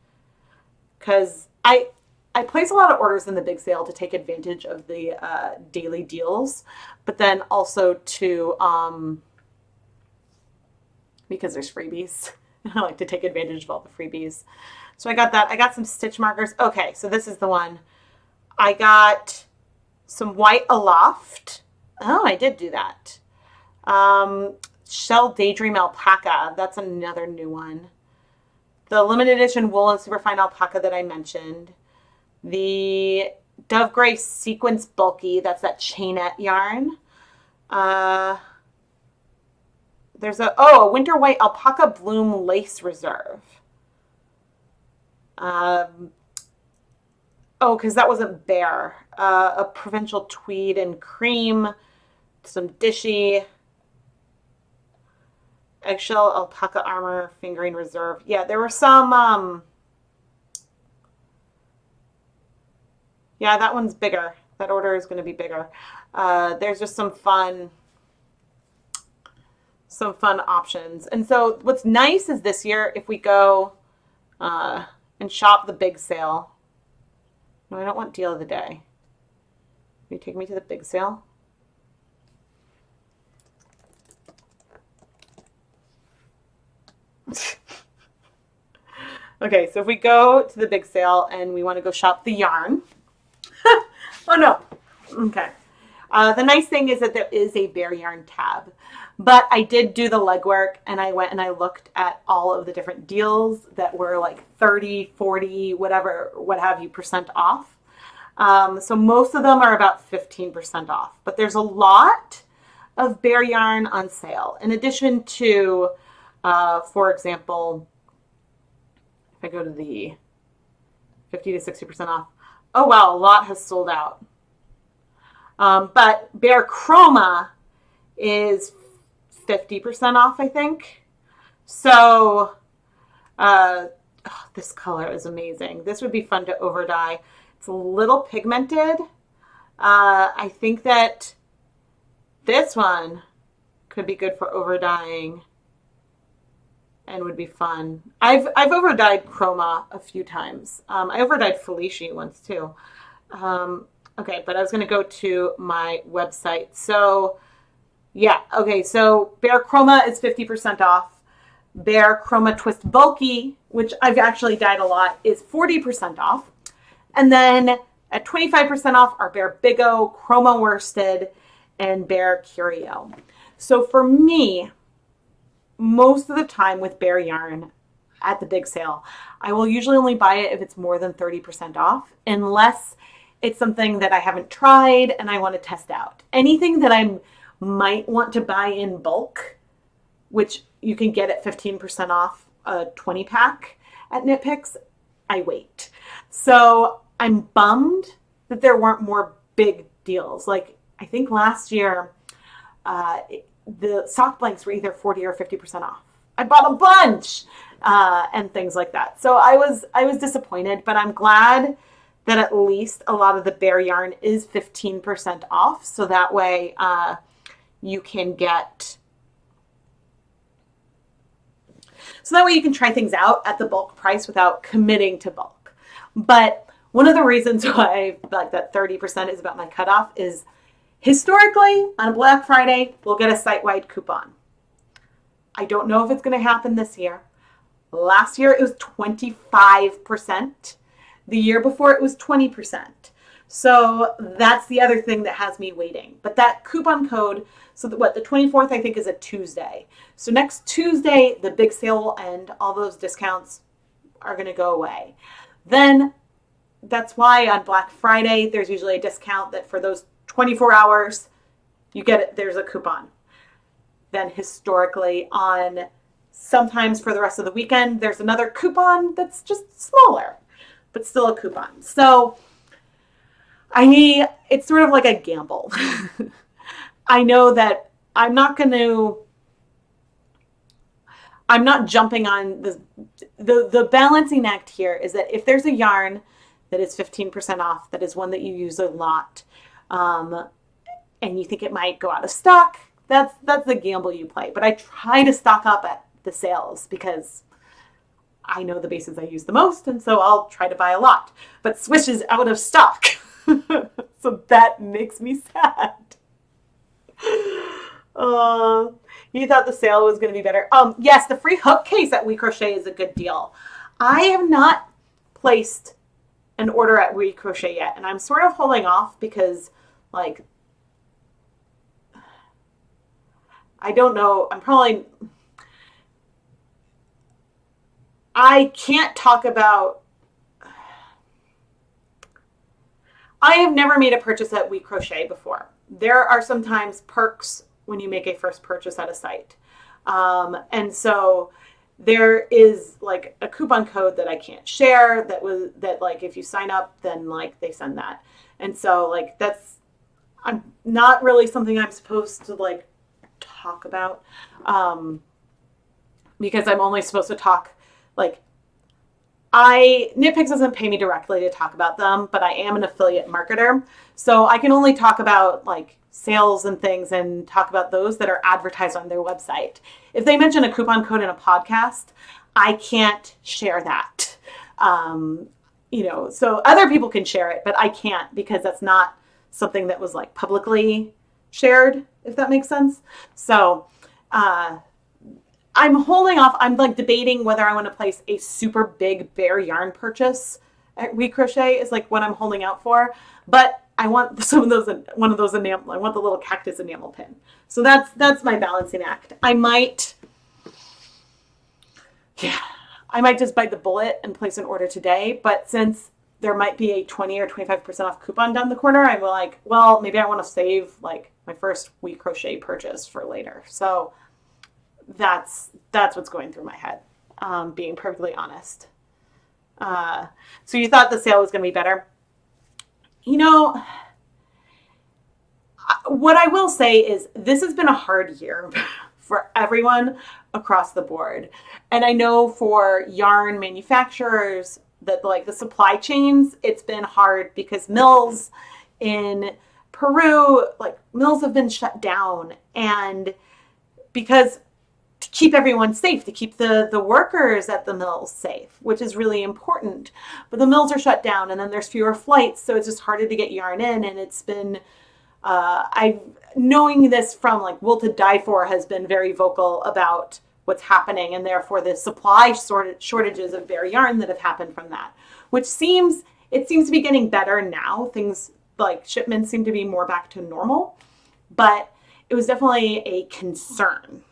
Because I place a lot of orders in the big sale to take advantage of the daily deals, but then also to because there's freebies. I like to take advantage of all the freebies. So I got that. I got some stitch markers. Okay, so this is the one. I got some white aloft. Oh, I did do that. Shell Daydream Alpaca. That's another new one. The limited edition Woolen Superfine Alpaca that I mentioned. The Dove Gray Sequence Bulky. That's that chainette yarn. There's a winter white alpaca bloom lace reserve. Because that wasn't bare. A provincial tweed and cream, some dishy, eggshell alpaca armor, fingering reserve. Yeah, there were some, yeah, that one's bigger. That order is going to be bigger. There's just some fun options. And so what's nice is this year, if we go and shop the big sale. No, I don't want deal of the day. Will you take me to the big sale? Okay, so if we go to the big sale and we want to go shop the yarn. Oh no. Okay. The nice thing is that there is a bare yarn tab, but I did do the legwork and I went and I looked at all of the different deals that were like 30, 40, whatever, what have you, % off. So most of them are about 15% off, but there's a lot of bare yarn on sale. In addition to, for example, if I go to the 50 to 60% off, oh wow, a lot has sold out. But bare chroma is 50% off, I think. So this color is amazing. This would be fun to over dye. It's a little pigmented. I think that this one could be good for over dyeing and would be fun. I've over dyed chroma a few times. I over dyed Felicia once too. Okay, but I was going to go to my website. So yeah, okay, so Bare Chroma is 50% off. Bare Chroma Twist Bulky, which I've actually dyed a lot, is 40% off. And then at 25% off are Bare Big O, Chroma Worsted, and Bare Curio. So for me, most of the time with bare yarn at the big sale, I will usually only buy it if it's more than 30% off, unless it's something that I haven't tried and I want to test out. Anything that I might want to buy in bulk, which you can get at 15% off a 20 pack at KnitPicks, I wait. So I'm bummed that there weren't more big deals. Like I think last year, the sock blanks were either 40 or 50% off. I bought a bunch and things like that. So I was disappointed, but I'm glad that at least a lot of the bare yarn is 15% off. So that way you can try things out at the bulk price without committing to bulk. But one of the reasons why like that 30% is about my cutoff is historically on Black Friday, we'll get a site-wide coupon. I don't know if it's going to happen this year. Last year it was 25%. The year before it was 20%. So that's the other thing that has me waiting. But that coupon code, so the 24th I think is a Tuesday. So next Tuesday, the big sale will end. All those discounts are going to go away. Then that's why on Black Friday, there's usually a discount that for those 24 hours, you get it. There's a coupon. Then historically sometimes for the rest of the weekend, there's another coupon that's just smaller, but still a coupon. So it's sort of like a gamble. I know that I'm not jumping on this. The balancing act here is that if there's a yarn that is 15% off, that is one that you use a lot, and you think it might go out of stock, that's the gamble you play. But I try to stock up at the sales because I know the bases I use the most, and so I'll try to buy a lot. But Swish is out of stock. So that makes me sad. You thought the sale was going to be better. Yes, the free hook case at We Crochet is a good deal. I have not placed an order at We Crochet yet, and I'm sort of holding off because, like, I don't know. I can't talk about. I have never made a purchase at We Crochet before. There are sometimes perks when you make a first purchase at a site. And so there is like a coupon code that I can't share that like if you sign up, then like they send that. And so like I'm not really something I'm supposed to like talk about, because I'm only supposed to talk like KnitPicks doesn't pay me directly to talk about them, but I am an affiliate marketer. So I can only talk about like sales and things and talk about those that are advertised on their website. If they mention a coupon code in a podcast, I can't share that. So other people can share it, but I can't because that's not something that was like publicly shared, if that makes sense. So I'm holding off. I'm like debating whether I want to place a super big bare yarn purchase at WeCrochet is like what I'm holding out for. But I want one of those enamel. I want the little cactus enamel pin. So that's my balancing act. I might just bite the bullet and place an order today. But since there might be a 20 or 25% off coupon down the corner, I'm like, well, maybe I want to save like my first WeCrochet purchase for later. So that's what's going through my head, being perfectly honest. So you thought the sale was going to be better? What I will say is this has been a hard year for everyone across the board. And I know for yarn manufacturers that like the supply chains, it's been hard because mills in Peru, like mills have been shut down, and because to keep everyone safe, to keep the workers at the mills safe, which is really important. But the mills are shut down and then there's fewer flights. So it's just harder to get yarn in. And it's been, knowing this from like Wool to Die For has been very vocal about what's happening. And therefore the supply shortages of bare yarn that have happened from that, which seems to be getting better now. Things like shipments seem to be more back to normal, but it was definitely a concern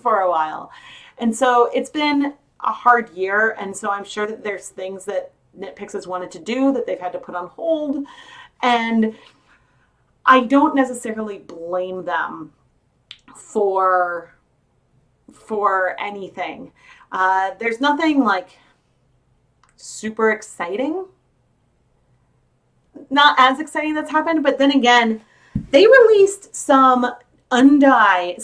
for a while. And so it's been a hard year. And so I'm sure that there's things that KnitPicks has wanted to do that they've had to put on hold. And I don't necessarily blame them for anything. There's nothing like super exciting. Not as exciting that's happened, but then again, they released some dyed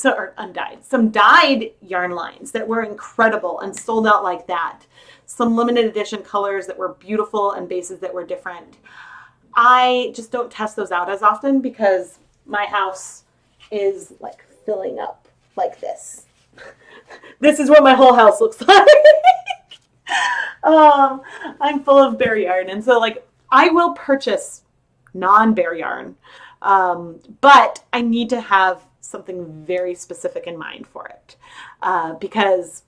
yarn lines that were incredible and sold out like that. Some limited edition colors that were beautiful and bases that were different. I just don't test those out as often because my house is like filling up like this. This is what my whole house looks like. I'm full of bare yarn. And so like I will purchase non-bare yarn. But I need to have something very specific in mind for it. Because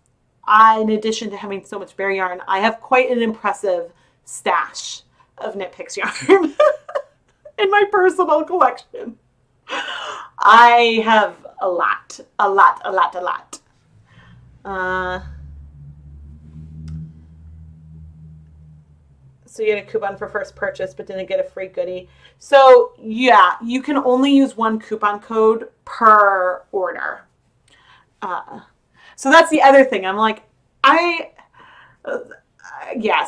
in addition to having so much bare yarn, I have quite an impressive stash of KnitPicks yarn in my personal collection. I have a lot. So you get a coupon for first purchase, but didn't get a free goodie. So yeah, you can only use one coupon code per order. So that's the other thing. I'm like,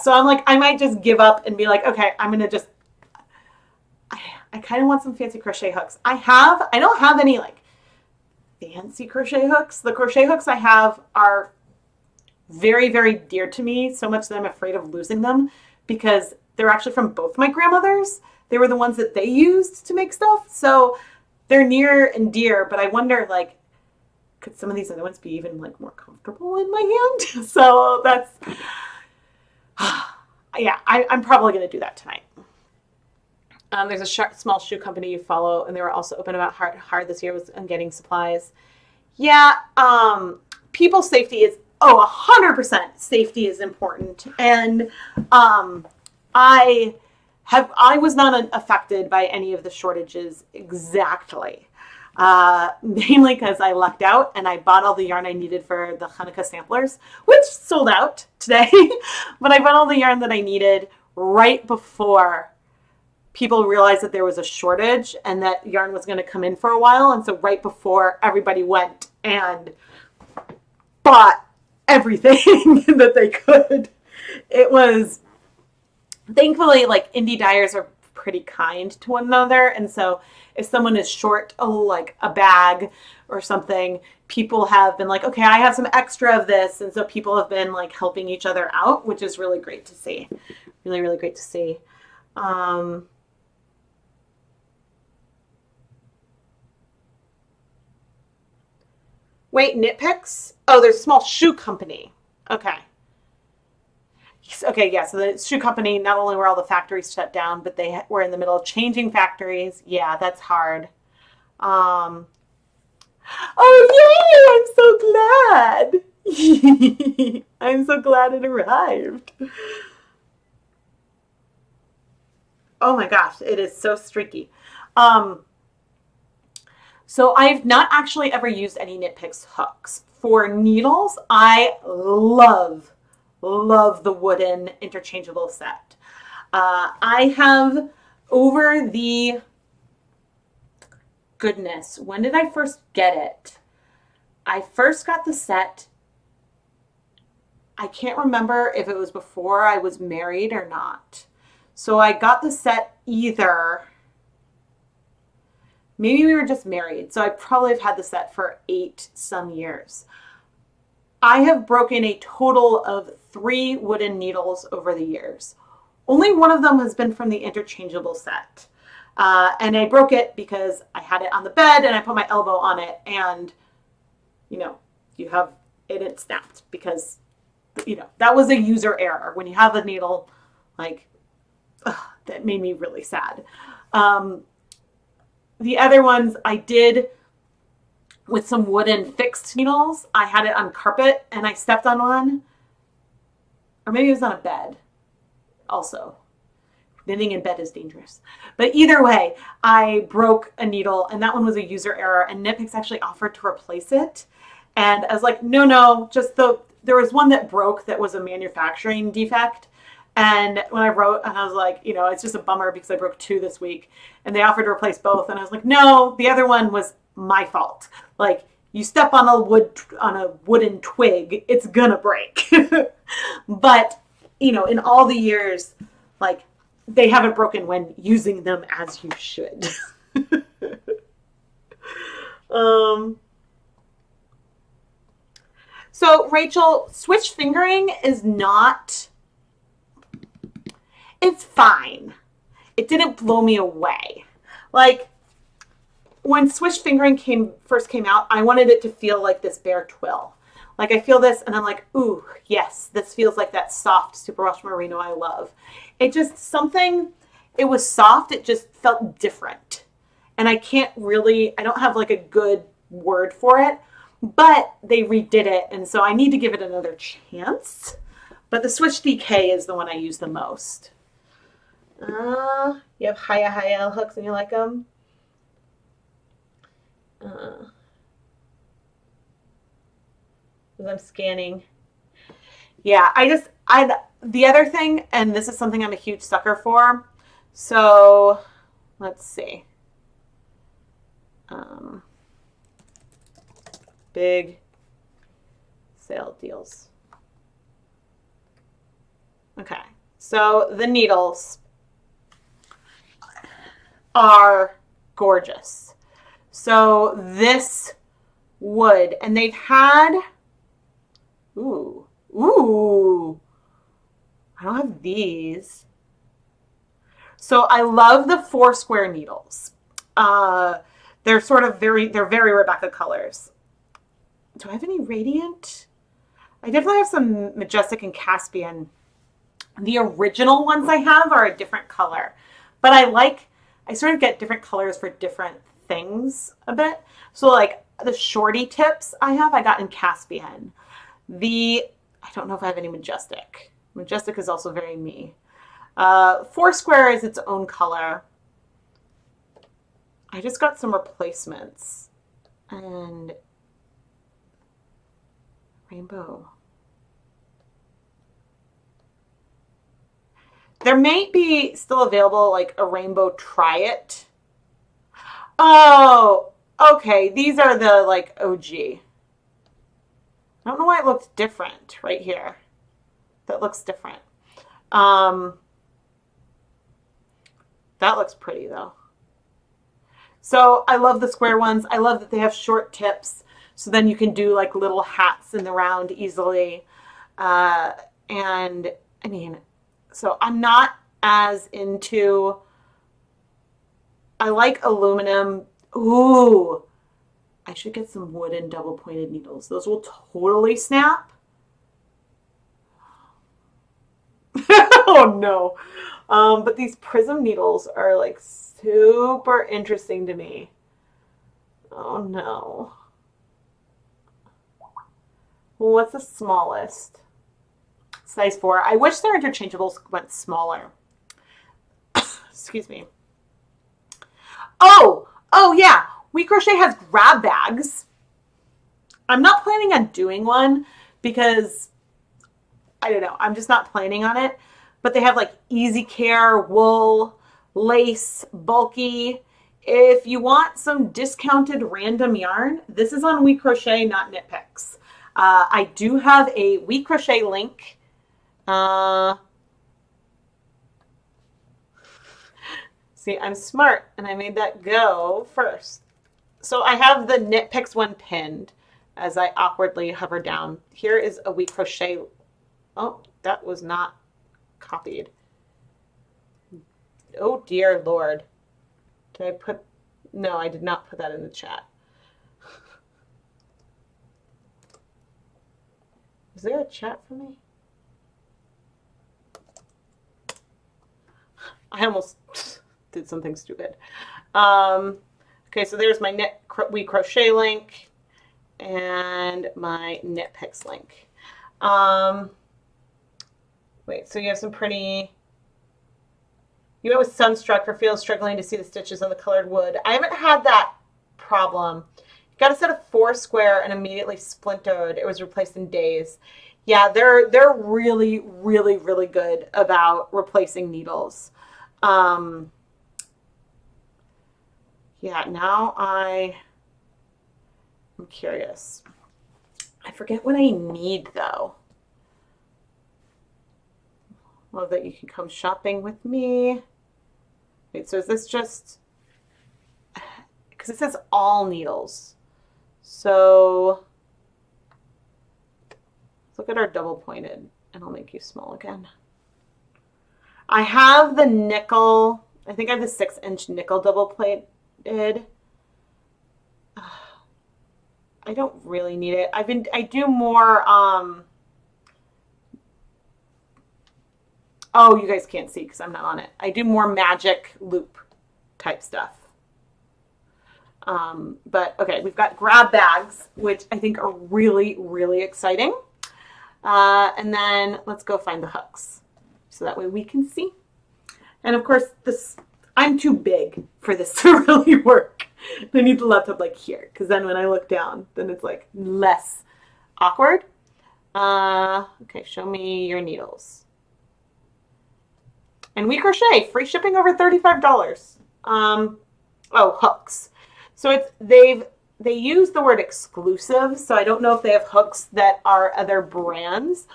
so I'm like, I might just give up and be like, okay, I'm going to just, I kind of want some fancy crochet hooks. I don't have any like fancy crochet hooks. The crochet hooks I have are very, very dear to me, so much that I'm afraid of losing them because they're actually from both my grandmothers. They were the ones that they used to make stuff. So they're near and dear, but I wonder like, could some of these other ones be even like more comfortable in my hand? So that's, yeah, I'm probably going to do that tonight. There's a small shoe company you follow, and they were also open about how hard this year was on getting supplies. Yeah, people's safety is, 100% safety is important. And I was not affected by any of the shortages exactly. Mainly because I lucked out and I bought all the yarn I needed for the Hanukkah samplers, which sold out today. But I bought all the yarn that I needed right before people realized that there was a shortage and that yarn was going to come in for a while. And so right before everybody went and bought everything that they could. It was, thankfully, like, indie dyers are pretty kind to one another, and so if someone is short like a bag or something, people have been like, okay, I have some extra of this, and so people have been like helping each other out, which is really great to see. Really, really great to see. Wait, KnitPicks? Oh, there's a small shoe company. Okay. Okay, yeah, so the shoe company, not only were all the factories shut down, but they were in the middle of changing factories. Yeah, that's hard. Oh, yay! I'm so glad. I'm so glad it arrived. Oh my gosh, it is so streaky. So I've not actually ever used any KnitPicks hooks. For needles, I love the Woolen interchangeable set. I have over the, goodness, when did I first get it? I first got the set, I can't remember if it was before I was married or not. So I got the set either, maybe we were just married, so I probably have had the set for 8 some years. I have broken a total of 3 wooden needles over the years. Only one of them has been from the interchangeable set. And I broke it because I had it on the bed and I put my elbow on it, and, you know, you have it, it snapped because, you know, that was a user error. When you have a needle, like, that made me really sad. The other ones I did with some wooden fixed needles. I had it on carpet and I stepped on one, or maybe it was on a bed also. Knitting in bed is dangerous. But either way, I broke a needle, and that one was a user error, and KnitPicks actually offered to replace it. And I was like, no, just there was one that broke that was a manufacturing defect. And when I wrote, and I was like, you know, it's just a bummer because I broke 2 this week, and they offered to replace both. And I was like, no, the other one was my fault. Like, you step on a wooden twig, it's gonna break. But, you know, in all the years, like, they haven't broken when using them as you should. So Rachel, switch fingering is not, it's fine. It didn't blow me away. Like, when switch fingering first came out, I wanted it to feel like this bare twill. Like, I feel this and I'm like, ooh, yes, this feels like that soft superwash merino I love. It just, it was soft, it just felt different. And I don't have like a good word for it, but they redid it, and so I need to give it another chance. But the Switch DK is the one I use the most. You have Hiya hooks and you like them? As I'm scanning. Yeah, the other thing, and this is something I'm a huge sucker for. So let's see. Big sale deals. Okay, so the needles are gorgeous. So this wood, and they've had, ooh, I don't have these. So I love the 4 square needles. They're very Rebecca colors. Do I have any radiant? I definitely have some majestic and Caspian. The original ones I have are a different color, but I sort of get different colors for different things a bit. So like the shorty tips I got in Caspian. I don't know if I have any majestic. Majestic is also very me. 4 square is its own color. I just got some replacements, and rainbow. There may be still available like a rainbow try it. Oh, okay. These are the like OG. I don't know why it looked different right here. That looks different. That looks pretty though. So I love the square ones. I love that they have short tips. So then you can do like little hats in the round easily. And I mean, so I'm not as into, I like aluminum. Ooh, I should get some wooden double pointed needles. Those will totally snap. Oh no. But these prism needles are like super interesting to me. Oh no. What's the smallest? Size 4. I wish their interchangeables went smaller. Excuse me. Oh yeah. We Crochet has grab bags. I'm not planning on doing one because I don't know. I'm just not planning on it. But they have like easy care, wool, lace, bulky. If you want some discounted random yarn, this is on We Crochet, not KnitPicks. I do have a We Crochet link. See, I'm smart and I made that go first. So I have the KnitPicks one pinned as I awkwardly hover down. Here is a We Crochet. Oh, that was not copied. Oh dear Lord. Did I put, no, I did not put that in the chat. Is there a chat for me? I almost did something stupid. Okay, so there's my We Crochet link and my KnitPicks link. Wait, so you have some pretty, you went with Sunstruck for feels struggling to see the stitches on the colored wood. I haven't had that problem. Got a set of 4 square and immediately splintered. It was replaced in days. Yeah, they're really, really, really good about replacing needles. Yeah, now I'm curious. I forget what I need though. Love that you can come shopping with me. Wait, so is this just, because it says all needles. So look at our double pointed and I'll make you small again. I have the nickel, I think I have the 6-inch nickel double plated. I don't really need it. I do more, oh, you guys can't see because I'm not on it. I do more magic loop type stuff. But okay, we've got grab bags, which I think are really, really exciting. And then let's go find the hooks so that way we can see. And of course, I'm too big for this to really work. I need the laptop like here, because then when I look down, then it's like less awkward. Okay, show me your needles. And We Crochet, free shipping over $35. Oh, hooks. So they use the word exclusive, so I don't know if they have hooks that are other brands.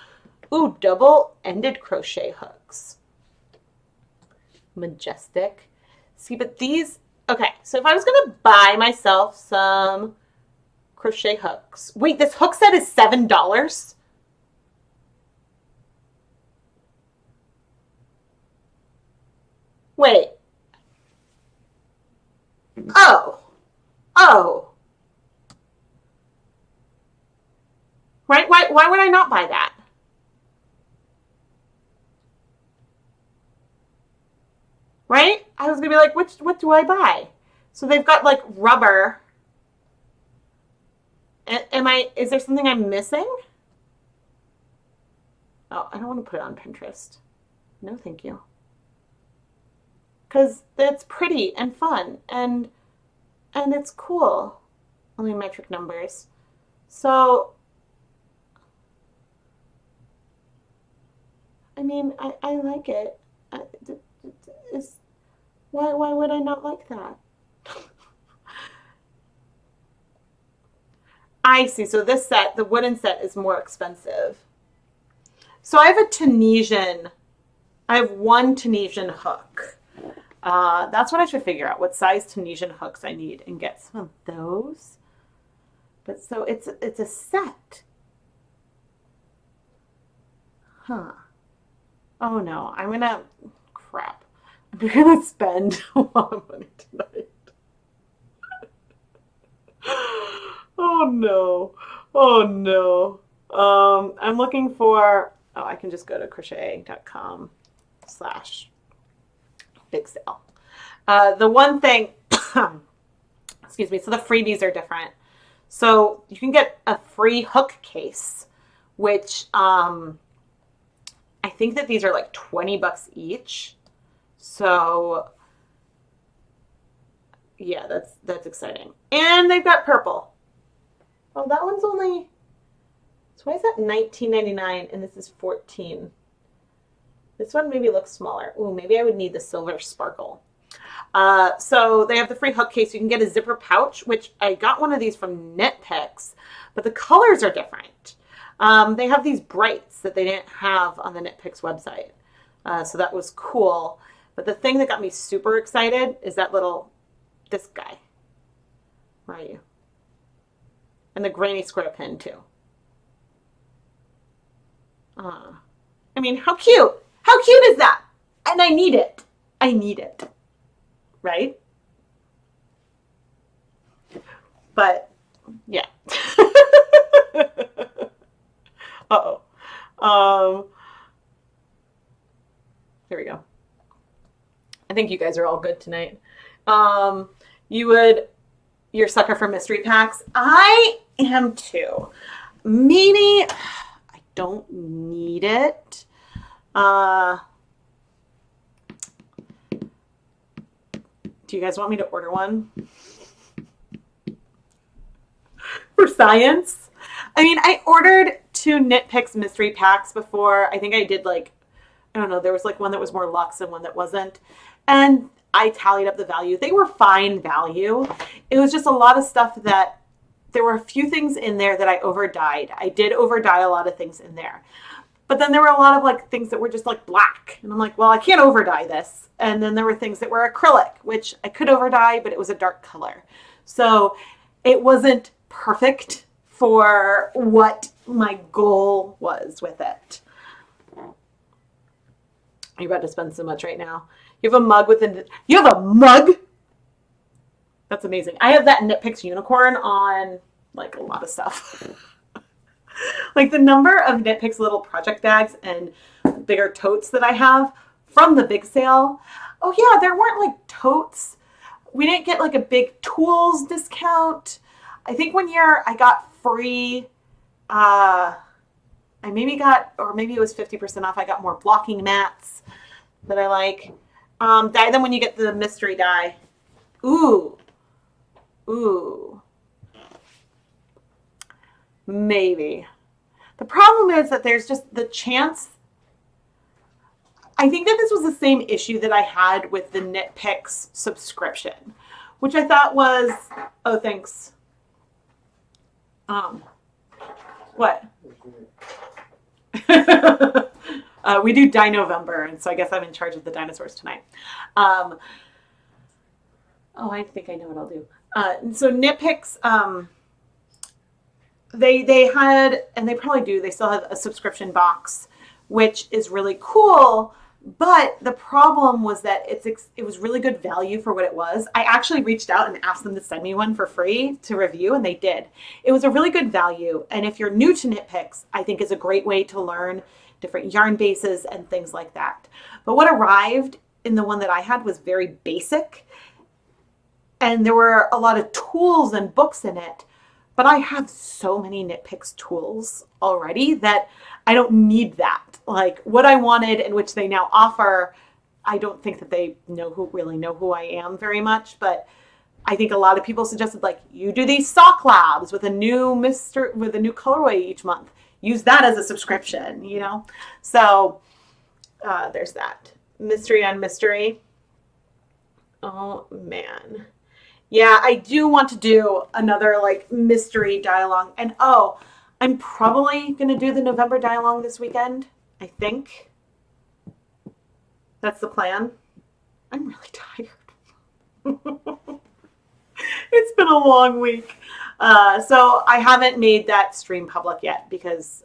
Ooh, double-ended crochet hooks. Majestic. See, but these, okay, so if I was gonna buy myself some crochet hooks. Wait, this hook set is $7? Wait. Oh. Right? Why would I not buy that? Right? I was gonna be like, what do I buy? So they've got like rubber. Is there something I'm missing? Oh, I don't want to put it on Pinterest. No, thank you. Because it's pretty and fun and it's cool. Only metric numbers. So, I mean, I like it. Why would I not like that? I see. So this set, the wooden set, is more expensive. So I have one Tunisian hook. That's what I should figure out, what size Tunisian hooks I need, and get some of those. But so it's a set. Huh. Oh no, crap. I'm gonna spend a lot of money tonight. Oh no. Oh no. I'm looking for, I can just go to crochet.com/big sale. The one thing, excuse me, so the freebies are different. So you can get a free hook case, which I think that these are like $20 each. So yeah, that's exciting. And they've got purple. Oh, that one's only, so why is that $19.99 and this is $14? This one maybe looks smaller. Ooh, maybe I would need the silver sparkle. So they have the free hook case. You can get a zipper pouch, which I got one of these from KnitPicks, but the colors are different. They have these brights that they didn't have on the KnitPicks website. So that was cool. But the thing that got me super excited is this guy. Where are you? And the granny square pin too. I mean, how cute? How cute is that? And I need it. I need it. Right? But yeah. Uh-oh. There we go. I think you guys are all good tonight. You're a sucker for mystery packs. I am too. Maybe I don't need it. Do you guys want me to order one? For science? I mean, I ordered 2 KnitPicks mystery packs before. I think I did I don't know, there was one that was more luxe and one that wasn't. And I tallied up the value. They were fine value. It was just a lot of stuff that there were a few things in there that I overdyed. I did overdye a lot of things in there. But then there were a lot of things that were just black. And I'm like, well, I can't overdye this. And then there were things that were acrylic, which I could overdye, but it was a dark color. So it wasn't perfect for what my goal was with it. You're about to spend so much right now. You have a mug you have a mug? That's amazing. I have that KnitPicks unicorn on a lot of stuff. The number of KnitPicks little project bags and bigger totes that I have from the big sale. Oh yeah, there weren't totes. We didn't get a big tools discount. I think one year I got free, I maybe got, or maybe it was 50% off. I got more blocking mats that I like. Dye them when you get the mystery die. Ooh. Maybe. The problem is that there's just the chance. I think that this was the same issue that I had with the KnitPicks subscription, which I thought was, oh, thanks. What? We do Dye November, and so I guess I'm in charge of the dinosaurs tonight. Oh, I think I know what I'll do. So KnitPicks, they had, and they probably do, they still have a subscription box, which is really cool. But the problem was that it was really good value for what it was. I actually reached out and asked them to send me one for free to review, and they did. It was a really good value. And if you're new to KnitPicks, I think is a great way to learn different yarn bases and things like that. But what arrived in the one that I had was very basic. And there were a lot of tools and books in it. But I have so many KnitPicks tools already that I don't need that. What I wanted, and which they now offer, I don't think that they really know who I am very much. But I think a lot of people suggested you do these sock labs with a new colorway each month. Use that as a subscription, So there's that. Mystery on mystery. Oh man. Yeah, I do want to do another like mystery dialogue. And oh, I'm probably going to do the November dialogue this weekend. I think that's the plan. I'm really tired. It's been a long week. So I haven't made that stream public yet because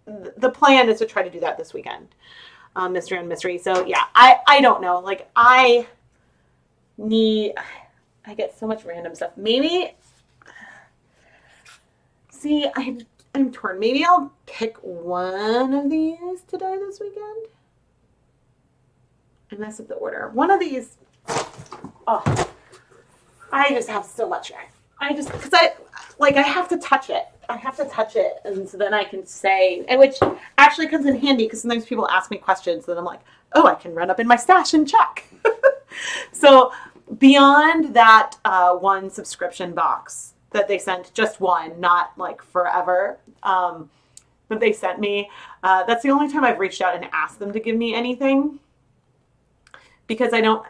the plan is to try to do that this weekend. Mystery on mystery. So yeah, I don't know. Like I get so much random stuff. Maybe, see, I'm torn. Maybe I'll pick one of these to dye this weekend. I messed up the order. One of these, oh, I just have so much. Because I have to touch it. I have to touch it, and so then I can say, and which actually comes in handy because sometimes people ask me questions, and I'm like, oh, I can run up in my stash and check. So beyond that one subscription box that they sent, just one, not like forever, that they sent me, that's the only time I've reached out and asked them to give me anything because I don't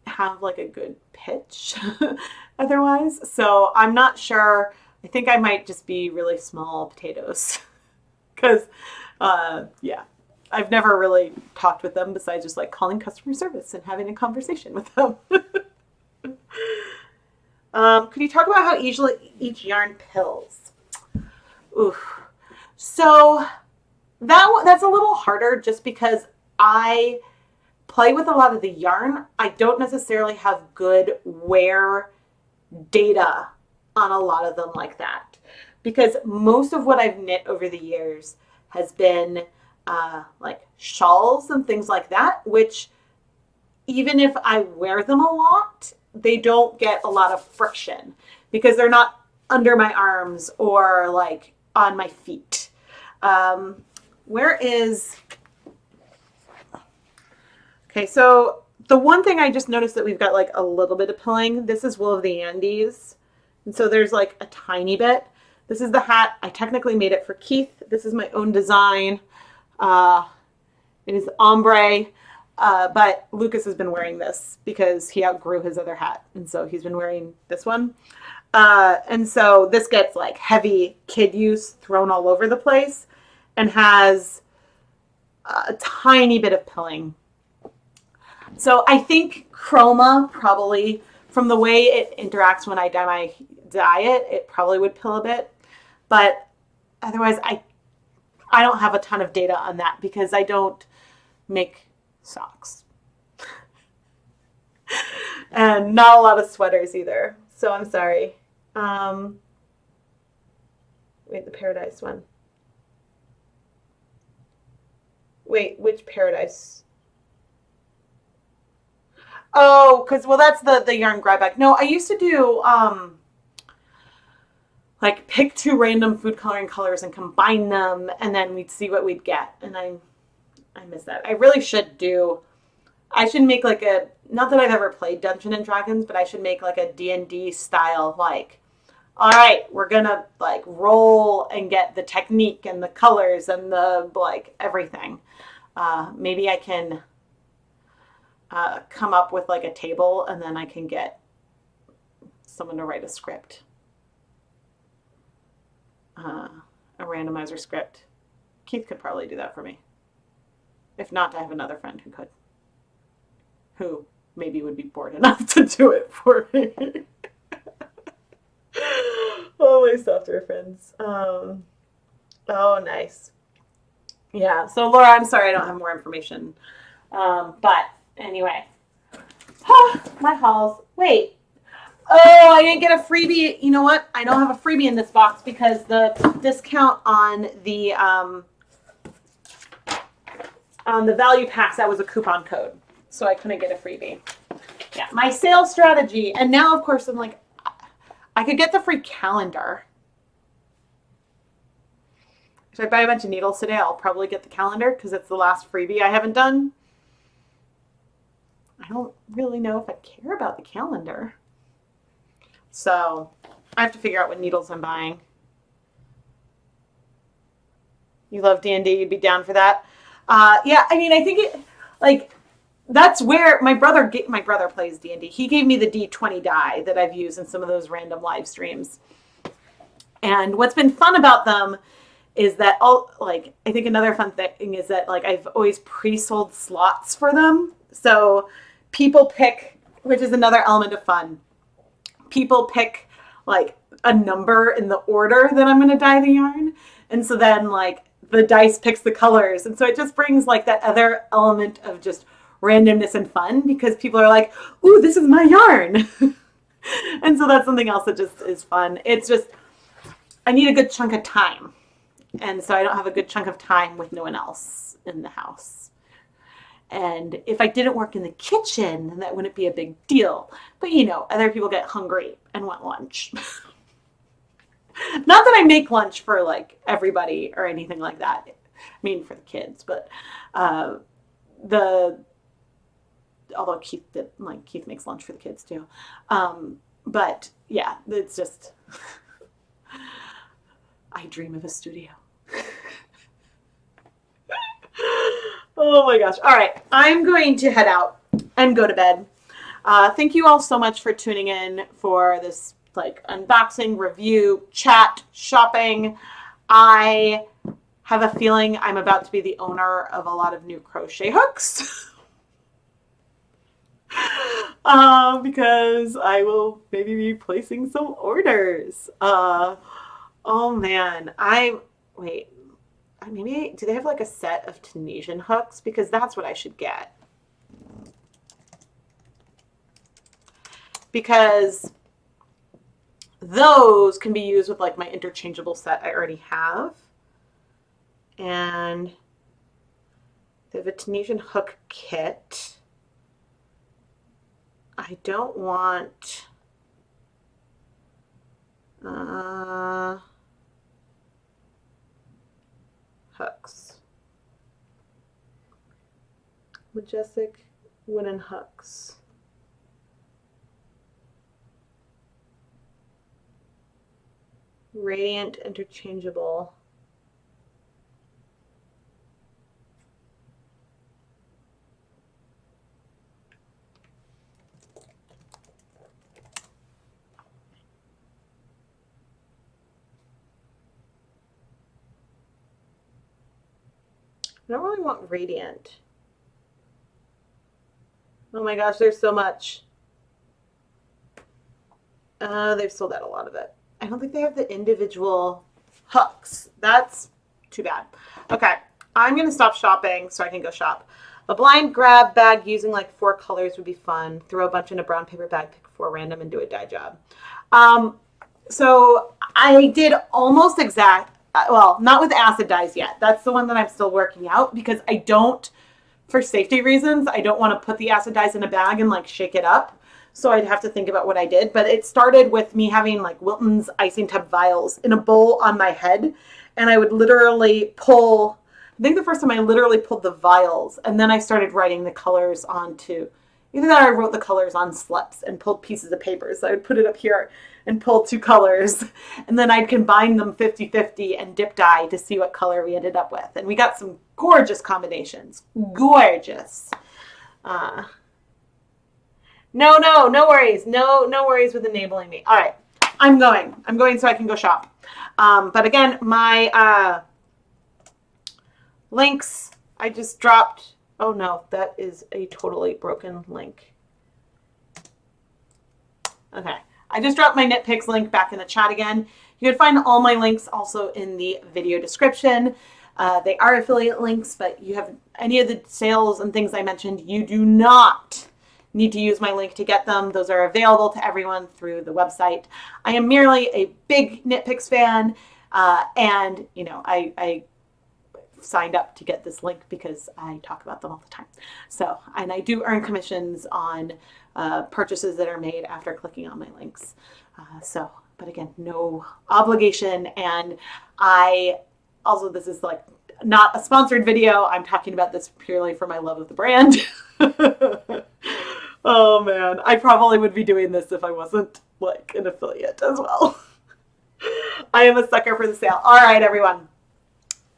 have like a good pitch otherwise. So I'm not sure. I think I might just be really small potatoes because, yeah, I've never really talked with them besides just like calling customer service and having a conversation with them. Could you talk about how easily each yarn pills? Oof. So that's a little harder just because I play with a lot of the yarn. I don't necessarily have good wear data on a lot of them like that because most of what I've knit over the years has been like shawls and things like that, which even if I wear them a lot, they don't get a lot of friction because they're not under my arms or like on my feet. Where is... Okay, so the one thing I just noticed that we've got like a little bit of pilling. This is Wool of the Andes. And so there's like a tiny bit. This is the hat. I technically made it for Keith. This is my own design. It is ombre, but Lucas has been wearing this because he outgrew his other hat. And so he's been wearing this one. And so this gets like heavy kid use thrown all over the place and has a tiny bit of pilling. So I think chroma probably, from the way it interacts when I dye it, it probably would pill a bit. But otherwise, I don't have a ton of data on that because I don't make socks. And not a lot of sweaters either. So I'm sorry. Wait, the Paradise one. Wait, which Paradise? Oh, because, well, that's the yarn grab bag. No, I used to do, like, pick two random food coloring colors and combine them, and then we'd see what we'd get. And I miss that. I really should do, I should make, like, a, not that I've ever played Dungeons and Dragons, but I should make, like, a D&D style, like, all right, we're going to, like, roll and get the technique and the colors and the, like, everything. Maybe I can... come up with like a table and then I can get someone to write a script, a randomizer script. Keith could probably do that for me. If not, I have another friend who could, who maybe would be bored enough to do it for me. Oh, my software friends. Oh, nice. Yeah, so Laura, I'm sorry I don't have more information. But anyway, my hauls. Wait. Oh, I didn't get a freebie. You know what? I don't have a freebie in this box because the discount on the value packs, that was a coupon code. So I couldn't get a freebie. Yeah, my sales strategy. And now, of course, I'm like, I could get the free calendar. If I buy a bunch of needles today, I'll probably get the calendar because it's the last freebie I haven't done. I don't really know if I care about the calendar. So I have to figure out what needles I'm buying. You love D&D, you'd be down for that. Yeah, I mean, I think it, like, that's where my brother plays D&D. He gave me the D20 die that I've used in some of those random live streams. And what's been fun about them is that I think another fun thing is that like I've always pre-sold slots for them. So people pick, which is another element of fun. People pick like a number in the order that I'm going to dye the yarn. And so then like the dice picks the colors. And so it just brings like that other element of just randomness and fun because people are like, ooh, this is my yarn. And so that's something else that just is fun. It's just, I need a good chunk of time. And so I don't have a good chunk of time with no one else in the house. And if I didn't work in the kitchen, then that wouldn't be a big deal. But you know, other people get hungry and want lunch. Not that I make lunch for like everybody or anything like that. I mean, for the kids, but although Keith makes lunch for the kids too. But yeah, it's just, I dream of a studio. Oh my gosh. All right. I'm going to head out and go to bed. Thank you all so much for tuning in for this like unboxing, review, chat, shopping. I have a feeling I'm about to be the owner of a lot of new crochet hooks. Because I will maybe be placing some orders. Oh man, maybe, do they have like a set of Tunisian hooks? Because that's what I should get. Because those can be used with like my interchangeable set I already have. And they have a Tunisian hook kit. I don't want hooks. Majestic wooden hooks. Radiant interchangeable. I don't really want radiant. Oh my gosh, there's so much. They've sold out a lot of it. I don't think they have the individual hooks. That's too bad. Okay, I'm going to stop shopping so I can go shop. A blind grab bag using like 4 colors would be fun. Throw a bunch in a brown paper bag, pick 4 random, and do a dye job. So I did almost exact, well, not with acid dyes yet. That's the one that I'm still working out because I don't, for safety reasons, I don't want to put the acid dyes in a bag and like shake it up. So I'd have to think about what I did. But it started with me having like Wilton's icing tub vials in a bowl on my head. And I would literally pull, I think the first time I literally pulled the vials and then I started writing the colors onto, either that or I wrote the colors on slips and pulled pieces of paper. So I would put it up here and pull 2 colors. And then I'd combine them 50-50 and dip dye to see what color we ended up with. And we got some gorgeous combinations. Gorgeous. No worries. No worries with enabling me. All right, I'm going so I can go shop. But again, my links, I just dropped. Oh no, that is a totally broken link. Okay, I just dropped my KnitPicks link back in the chat again. You can find all my links also in the video description. They are affiliate links, but you have any of the sales and things I mentioned, you do not need to use my link to get them. Those are available to everyone through the website. I am merely a big KnitPicks fan, and you know, I signed up to get this link because I talk about them all the time. So, and I do earn commissions on purchases that are made after clicking on my links. But again, no obligation. And I also, this is like not a sponsored video. I'm talking about this purely for my love of the brand. Oh man, I probably would be doing this if I wasn't like an affiliate as well. I am a sucker for the sale. All right, everyone.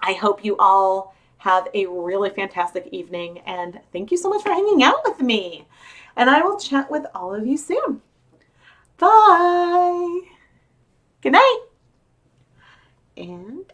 I hope you all Have a really fantastic evening, and thank you so much for hanging out with me. And I will chat with all of you soon. Bye. Good night. And